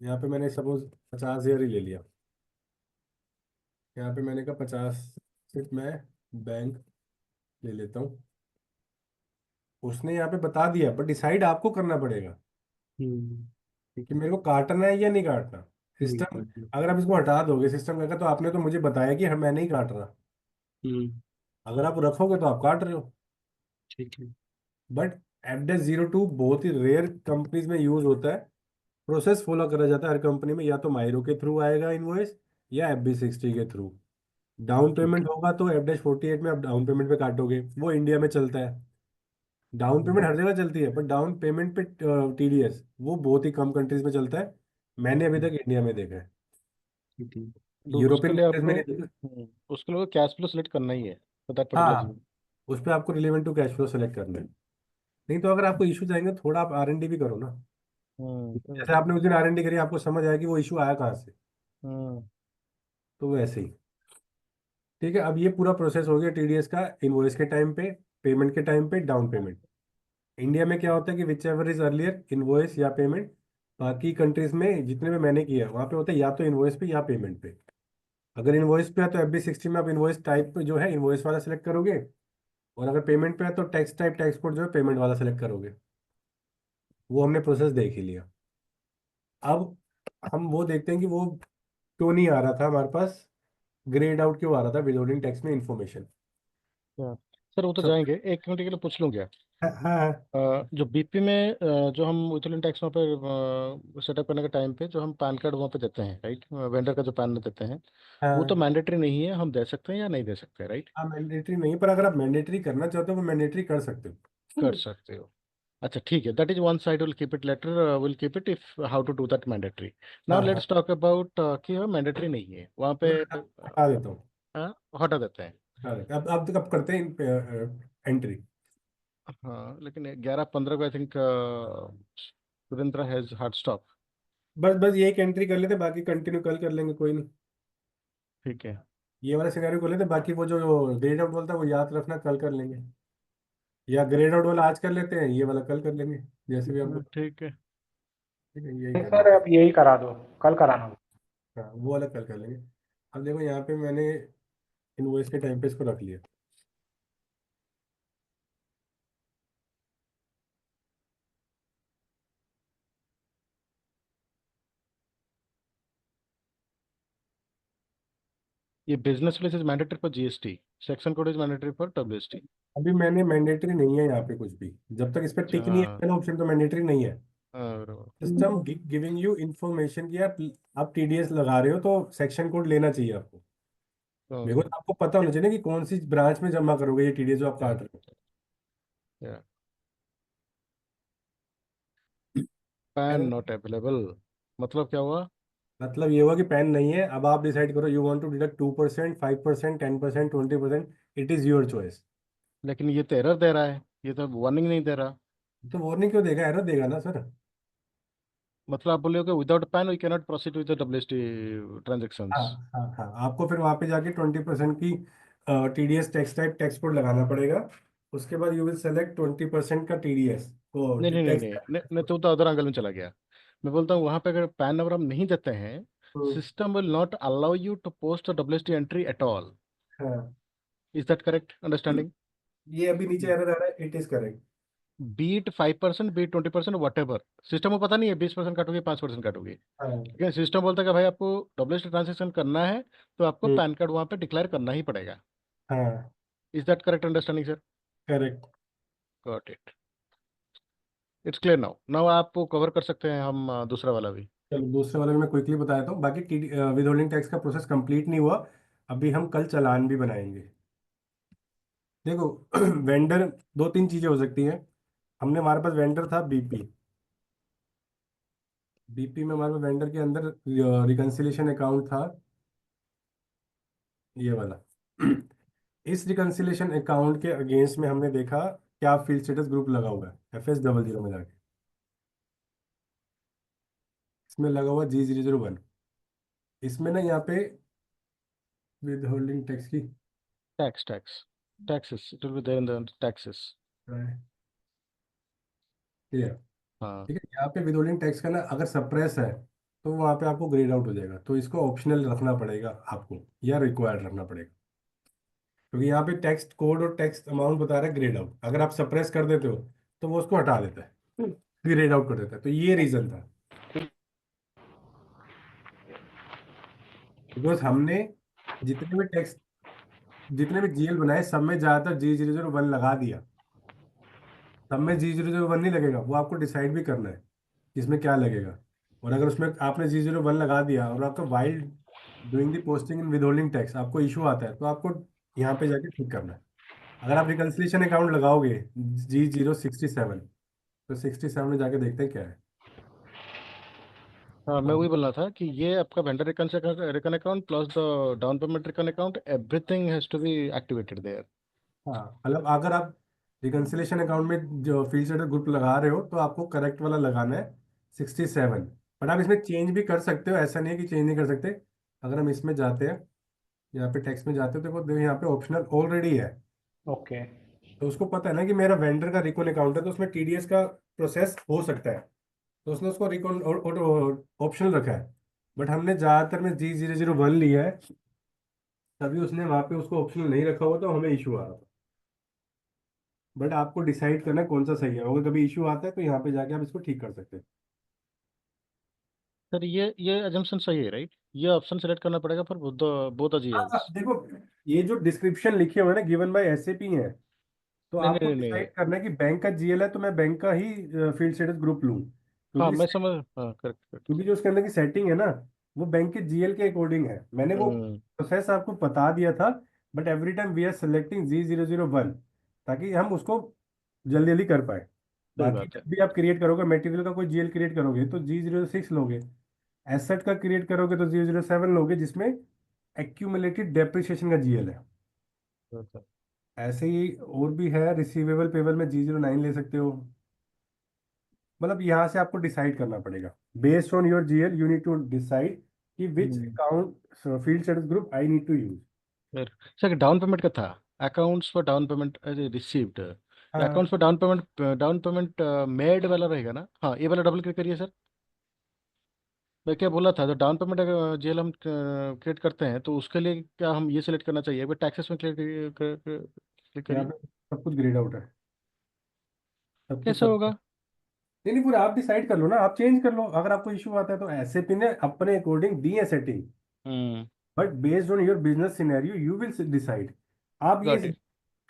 यहाँ पे मैंने सपोज 50,000 ही ले लिया। यहाँ पे मैंने कहा 50 सिर्फ मैं बैंक ले लेता हूँ। उसने यहाँ पे बता दिया, बट डिसाइड आपको करना पड़ेगा हम्म कि मेरे को काटना है या नहीं काटना। सिस्टम, बिल्कुल। अगर आप इसको हटा दोगे सिस्टम कहेगा तो आपने तो मुझे बताया कि मैं नहीं काट रहा। हम्म अगर आप रखोगे तो आप काट रहे हो। ठीक है। बट F-02 बहुत ही रेयर कंपनीज में यूज होता है। प्रोसेस फॉलो करा जाता है हर कंपनी में, या तो मायरो के थ्रू आएगा इनवॉइस या FB60 के थ्रू। डाउन ठीक पेमेंट है। होगा तो F-48 में आप डाउन पेमेंट पे काटोगे, वो इंडिया में चलता है। डाउन पेमेंट हम्म, हर जगह चलती है, पर डाउन पेमेंट पे TDS वो बहुत ही कम कंट्रीज में चलता है। मैंने अभी तक इंडिया में देखा है, ठीक है। तो उसके यूरोपियन लिए कंट्रीज में आपको नहीं देखा। उसके लिए कैश फ्लो सेलेक्ट करना ही है फॉर दैट पर्टिकुलर हाँ, जोन। उस पर आपको relevant to cash flow select करना है। नहीं तो अगर आपको इशू जाएंगे थोड़ा आप R&D भी करो ना। जैसे हम्म आपने उस दिन R&D करी, आपको समझ आया कि वो इशू आया कहाँ से, हम्म तो वैसे ही। ठीक है, अब ये पूरा प्रोसेस हो गया TDS का, इनवॉइस के टाइम पे, पेमेंट के टाइम पे, डाउन पेमेंट। इंडिया में क्या होता है कि which ever is earlier, invoice या पेमेंट। बाकी कंट्रीज में जितने में मैंने किया वहाँ पे होता है या तो इनवॉइस पे या पेमेंट पे। अगर इनवॉइस पे है तो FB60 में आप इनवॉइस टाइप जो है इनवॉइस वाला सेलेक्ट करोगे, और अगर पेमेंट पे है तो टैक्स टाइप टैक्स कोड जो है पेमेंट वाला सेलेक्ट करोगे। वो हमने प्रोसेस देख ही लिया। अब हम वो देखते हैं कि वो क्यों नहीं आ रहा था हमारे पास, ग्रेड आउट क्यों आ रहा था विदाउटिंग टैक्स में इंफॉर्मेशन। हाँ। सर वो तो सब, जाएंगे, एक मिनट के लिए पूछ लूँ क्या? हाँ हाँ जो बीपी में जो हम विथोलिन टैक्स वहाँ पे सेटअप करने के टाइम पे जो हम पैन कार्ड वहाँ पे देते हैं, राइट, वेंडर का जो पैन देते हैं, वो तो हाँ मैंडेटरी नहीं है, हम दे सकते हैं या नहीं दे सकते, राइट? हाँ, मैंडेटरी नहीं, पर अगर आप मैंडेटरी करना चाहते हो वो मैंडेटरी कर सकते कर हो। सकते हो। अच्छा ठीक है, that is one side, will keep it later, will keep it if how to do that mandatory. Now हाँ हाँ, लेट्स टॉक अबाउट कि वह मैंडेटरी नहीं है वहाँ पे, मैं हटा देता हूँ। हटा देते हैं। अब करते हैं एंट्री। हाँ लेकिन 11:15 को I think Surendra has hard stop. बस बस ये एक एंट्री कर लेते, बाकी कंटिन्यू कल कर लेंगे, कोई नहीं। ठीक है। ये वाला सिनेरियो कर लेते, बाकी वो जो ग्रेड आउट बोलता है वो याद रखना, कल कर लेंगे। या ग्रेड आउट वाला आज कर लेते हैं, ये वाला कल कर लेंगे, जैसे भी आपको। ठीक है। ठीक है, यही नहीं कर सर, लेते अब यही करा दो, कल कराना। हैं। हाँ, वो वाला कल कर लेंगे। अब देखो यहाँ पे मैंने इनवॉइस के टाइम पे इसको रख लिया। ये business list is mandatory for GST, section code is mandatory for WST. अभी मैंने मैंडेटरी नहीं है यहाँ पे कुछ भी, जब तक इस पर टिक नहीं अच्छा है ऑप्शन तो मैंडेटरी नहीं है। और सिस्टम गिविंग यू इंफॉर्मेशन कि आप TDS लगा रहे हो तो सेक्शन कोड लेना चाहिए आपको। ओके। बिकॉज आपको पता होना चाहिए कि कौन सी ब्रांच में जमा करोगे ये TDS जो आप या काट रहे या हो। पैन पैन, नॉट अवेलेबल मतलब क्या हुआ? मतलब ये हुआ कि पैन नहीं है। अब आप डिसाइड करो, you want to deduct 2%, 5%, 10%, 20%, it is your choice. लेकिन ये तो एरर दे रहा है। ये तो वार्निंग नहीं दे रहा। तो वार्निंग क्यों देगा, एरर देगा ना सर। मतलब आप बोले हो कि without PAN we can not proceed with the WST हाँ ट्रांजेक्शंस। हाँ हाँ, आपको फिर वहाँ पे जाके 20% की TDS tax type tax code लगाना पड़ेगा। उसके बाद यू विल सेलेक्ट 20% का टीडीएस वो नहीं नहीं नहीं टैक्स। नहीं नहीं नहीं, तो अदर एंगल में चला गया। मैं बोलता हूँ वहां पे अगर पैन नंबर हम नहीं देते हैं, system will not allow you to post WST entry at all. हाँ, इज दैट करेक्ट अंडरस्टैंडिंग? ये अभी नीचे एरर आ रहा है, it is correct. Be it 5%, be it 20%, whatever, system को पता नहीं है 20% काटोगे 5% काटोगे, हाँ लेकिन सिस्टम बोलता है कि भाई आपको डब्ल्यूएसटी ट्रांजेक्शन करना है तो आपको हम्म, पैन कार्ड वहां पे डिक्लेयर करना ही पड़ेगा। हाँ is that correct understanding sir? Correct. Got it, it's clear now. Now आप कवर कर सकते हैं हम दूसरा वाला भी। चलो दूसरे वाले में मैं क्विकली बता देता हूँ, बाकी विद होल्डिंग टैक्स का प्रोसेस कंप्लीट नहीं हुआ। अभी हम कल चालान भी बनाएंगे। देखो वेंडर, दो तीन चीजें हो सकती हैं। हमने, हमारे पास वेंडर था बीपी। बीपी में हमारे पास वेंडर के अंदर रिकंसिलिएशन अकाउंट था, ये वाला। इस रिकंसिलिएशन अकाउंट के अगेंस्ट में हमने देखा क्या फील्ड स्टेटस ग्रुप लगा हुआ है FS00 में जाके, इसमें लगा हुआ G001। इसमें ना यहाँ पे विद होल्डिंग टैक्स की tax taxes, it will be there in the taxes. Clear. हाँ ठीक है, यहाँ पे विद होल्डिंग टैक्स का ना अगर सप्रेस है तो वहाँ पे आपको ग्रेड आउट हो जाएगा, तो इसको ऑप्शनल रखना पड़ेगा आपको या रिक्वायर्ड रखना पड़ेगा, क्योंकि यहाँ पे टैक्स कोड और टैक्स अमाउंट बता रहा है ग्रेड आउट। अगर आप सप्रेस कर देते हो तो वो उसको हटा देता है, ग्रेड आउट कर देता है। तो ये रीजन था, बिकॉज हमने जितने भी टैक्स, जितने भी जीएल बनाए सब में ज्यादातर G001 लगा दिया। सब में G001 नहीं लगेगा, वो आपको डिसाइड भी करना है कि इसमें क्या लगेगा। और अगर उसमें आपने G001 लगा दिया और आपका while doing the posting in withholding tax आपको इशू आता है, तो आपको यहाँ पे जाके ठीक करना है। अगर आप रिकंसिलिएशन अकाउंट लगाओगे G067, तो 67 में जाके देखते हैं क्या है। हाँ, मैं हाँ वही बोलना था कि ये आपका vendor recon account plus the down payment recon account, everything has to be activated there. हाँ, मतलब अगर आप रिकंसिलिएशन अकाउंट में जो फील्ड सेटल ग्रुप लगा रहे हो तो आपको करेक्ट वाला लगाना है 67। बट आप इसमें चेंज भी कर सकते हो, ऐसा नहीं है कि चेंज नहीं कर सकते। अगर हम इसमें जाते हैं, यहाँ पे टैक्स में जाते हो, तो देखो यहाँ पे ऑप्शनल ऑलरेडी है। ओके। तो उसको पता है ना कि मेरा वेंडर का रिकॉन अकाउंट है तो उसमें टीडीएस का प्रोसेस हो सकता है, तो उसने उसको रिकॉन ऑप्शनल रखा है। बट हमने ज़्यादातर में G001 लिया है, तभी उसने वहाँ पे उसको ऑप्शनल नहीं रखा हुआ, तो हमें इशू आ रहा था। बट आपको डिसाइड करना है कौन सा सही है, अगर कभी इशू आता है तो यहाँ पे जाके आप इसको ठीक कर सकते हैं। सर ये अजम्पशन सही है राइट? ये ऑप्शन सेलेक्ट करना पड़ेगा फॉर बोथ द हाँ हाँ, जीएल्स? देखो ये जो डिस्क्रिप्शन लिखे हुए हैं ना गिवन बाय एसएपी है, तो नहीं आपको नहीं नहीं नहीं। डिसाइड करना है कि बैंक का जीएल है तो मैं बैंक का ही फील्ड स्टेटस ग्रुप लूँ, हाँ क्योंकि मैं समझ, हाँ करेक्ट करेक्ट। क्योंकि जो उसके अंदर की सेटिंग है ना वो बैंक के जीएल के अकॉर्डिंग है। मैंने वो हम्म, प्रोसेस आपको बता दिया था, but every time we are selecting G001 ताकि हम उसको जल्दी जल्दी कर पाए। सही बाकी बात है। जब भी आप क्रिएट करोगे, मटेरियल का कोई जीएल क्रिएट करोगे तो G06 लोगे, एसेट का क्रिएट करोगे तो G07 लोगे, जिसमें एक्यूमुलेटेड डेप्रिसिएशन का जीएल है। अच्छा। ऐसे ही और भी है, रिसीवेबल पेबल में G09 ले सकते हो। मतलब यहाँ से आपको डिसाइड करना पड़ेगा, based on your GL you need to decide कि which hmm, account field status group I need to use. फिर सर डाउन पेमेंट का था, accounts for down payment received, हाँ accounts for down payment made वाला रहेगा ना? हाँ, ये वाला डबल क्लिक करिए सर। मैं क्या बोला था, तो डाउन पेमेंट अगर जेल हम क्रिएट करते हैं तो उसके लिए क्या हम ये सिलेक्ट करना चाहिए? टैक्सेस में क्लिक यहाँ करिए। पे सब कुछ ग्रेड आउट है, सब कुछ कैसे सब। होगा? नहीं नहीं, पूरा आप डिसाइड कर लो ना, आप चेंज कर लो अगर आपको इशू आता है तो। एसएपी ने अपने अकॉर्डिंग दी है setting, hmm, but based on your business scenario you will decide. आप ये got it.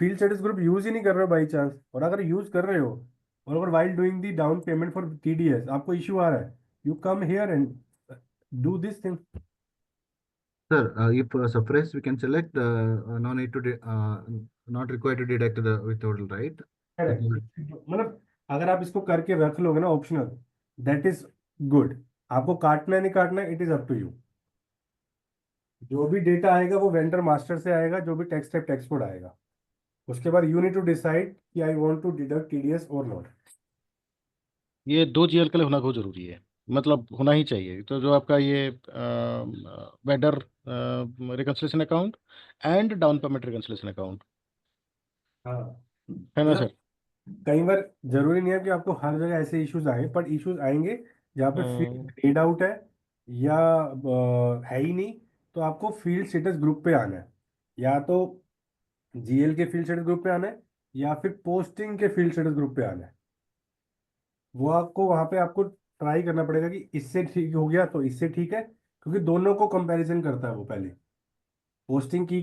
Field status group use ही नहीं कर रहे हो बाई चांस, और अगर यूज कर रहे हो और अगर while doing the down payment for TDS आपको इशू आ रहा है, you come here and do this thing. Sir, if suppress, we can select no need to not required to deduct the withholding, right? Withhold. मतलब अगर आप इसको करके रख लोगे ना ऑप्शनल, दैट इज गुड। आपको काटना है नहीं काटना है, it is up to you. जो भी डेटा आएगा वो वेंडर मास्टर से आएगा, जो भी टैक्स टाइप टैक्स कोड आएगा उसके बाद यू नीड टू डिसाइड कि I want to deduct TDS और नॉट। ये 2 GL के लिए होना बहुत जरूरी है, मतलब होना ही चाहिए। तो जो आपका ये vendor reconciliation account and down payment reconciliation account हाँ, है ना मतलब सर? कई बार जरूरी नहीं है कि आपको हर जगह ऐसे इश्यूज आए, पर इश्यूज आएंगे जहाँ पे फील्ड ग्रेड आउट है या है ही नहीं, तो आपको फील्ड स्टेटस ग्रुप पे आना है, या तो जीएल के फील्ड स्टेटस ग्रुप पे आना है या फिर पोस्टिंग के फील्ड स्टेटस ग्रुप पे आना है। वो आपको वहां पे आपको ट्राई करना पड़ेगा कि इससे ठीक हो गया तो इससे ठीक है, क्योंकि दोनों को कंपैरिजन करता है वो पहले पोस्टिंग की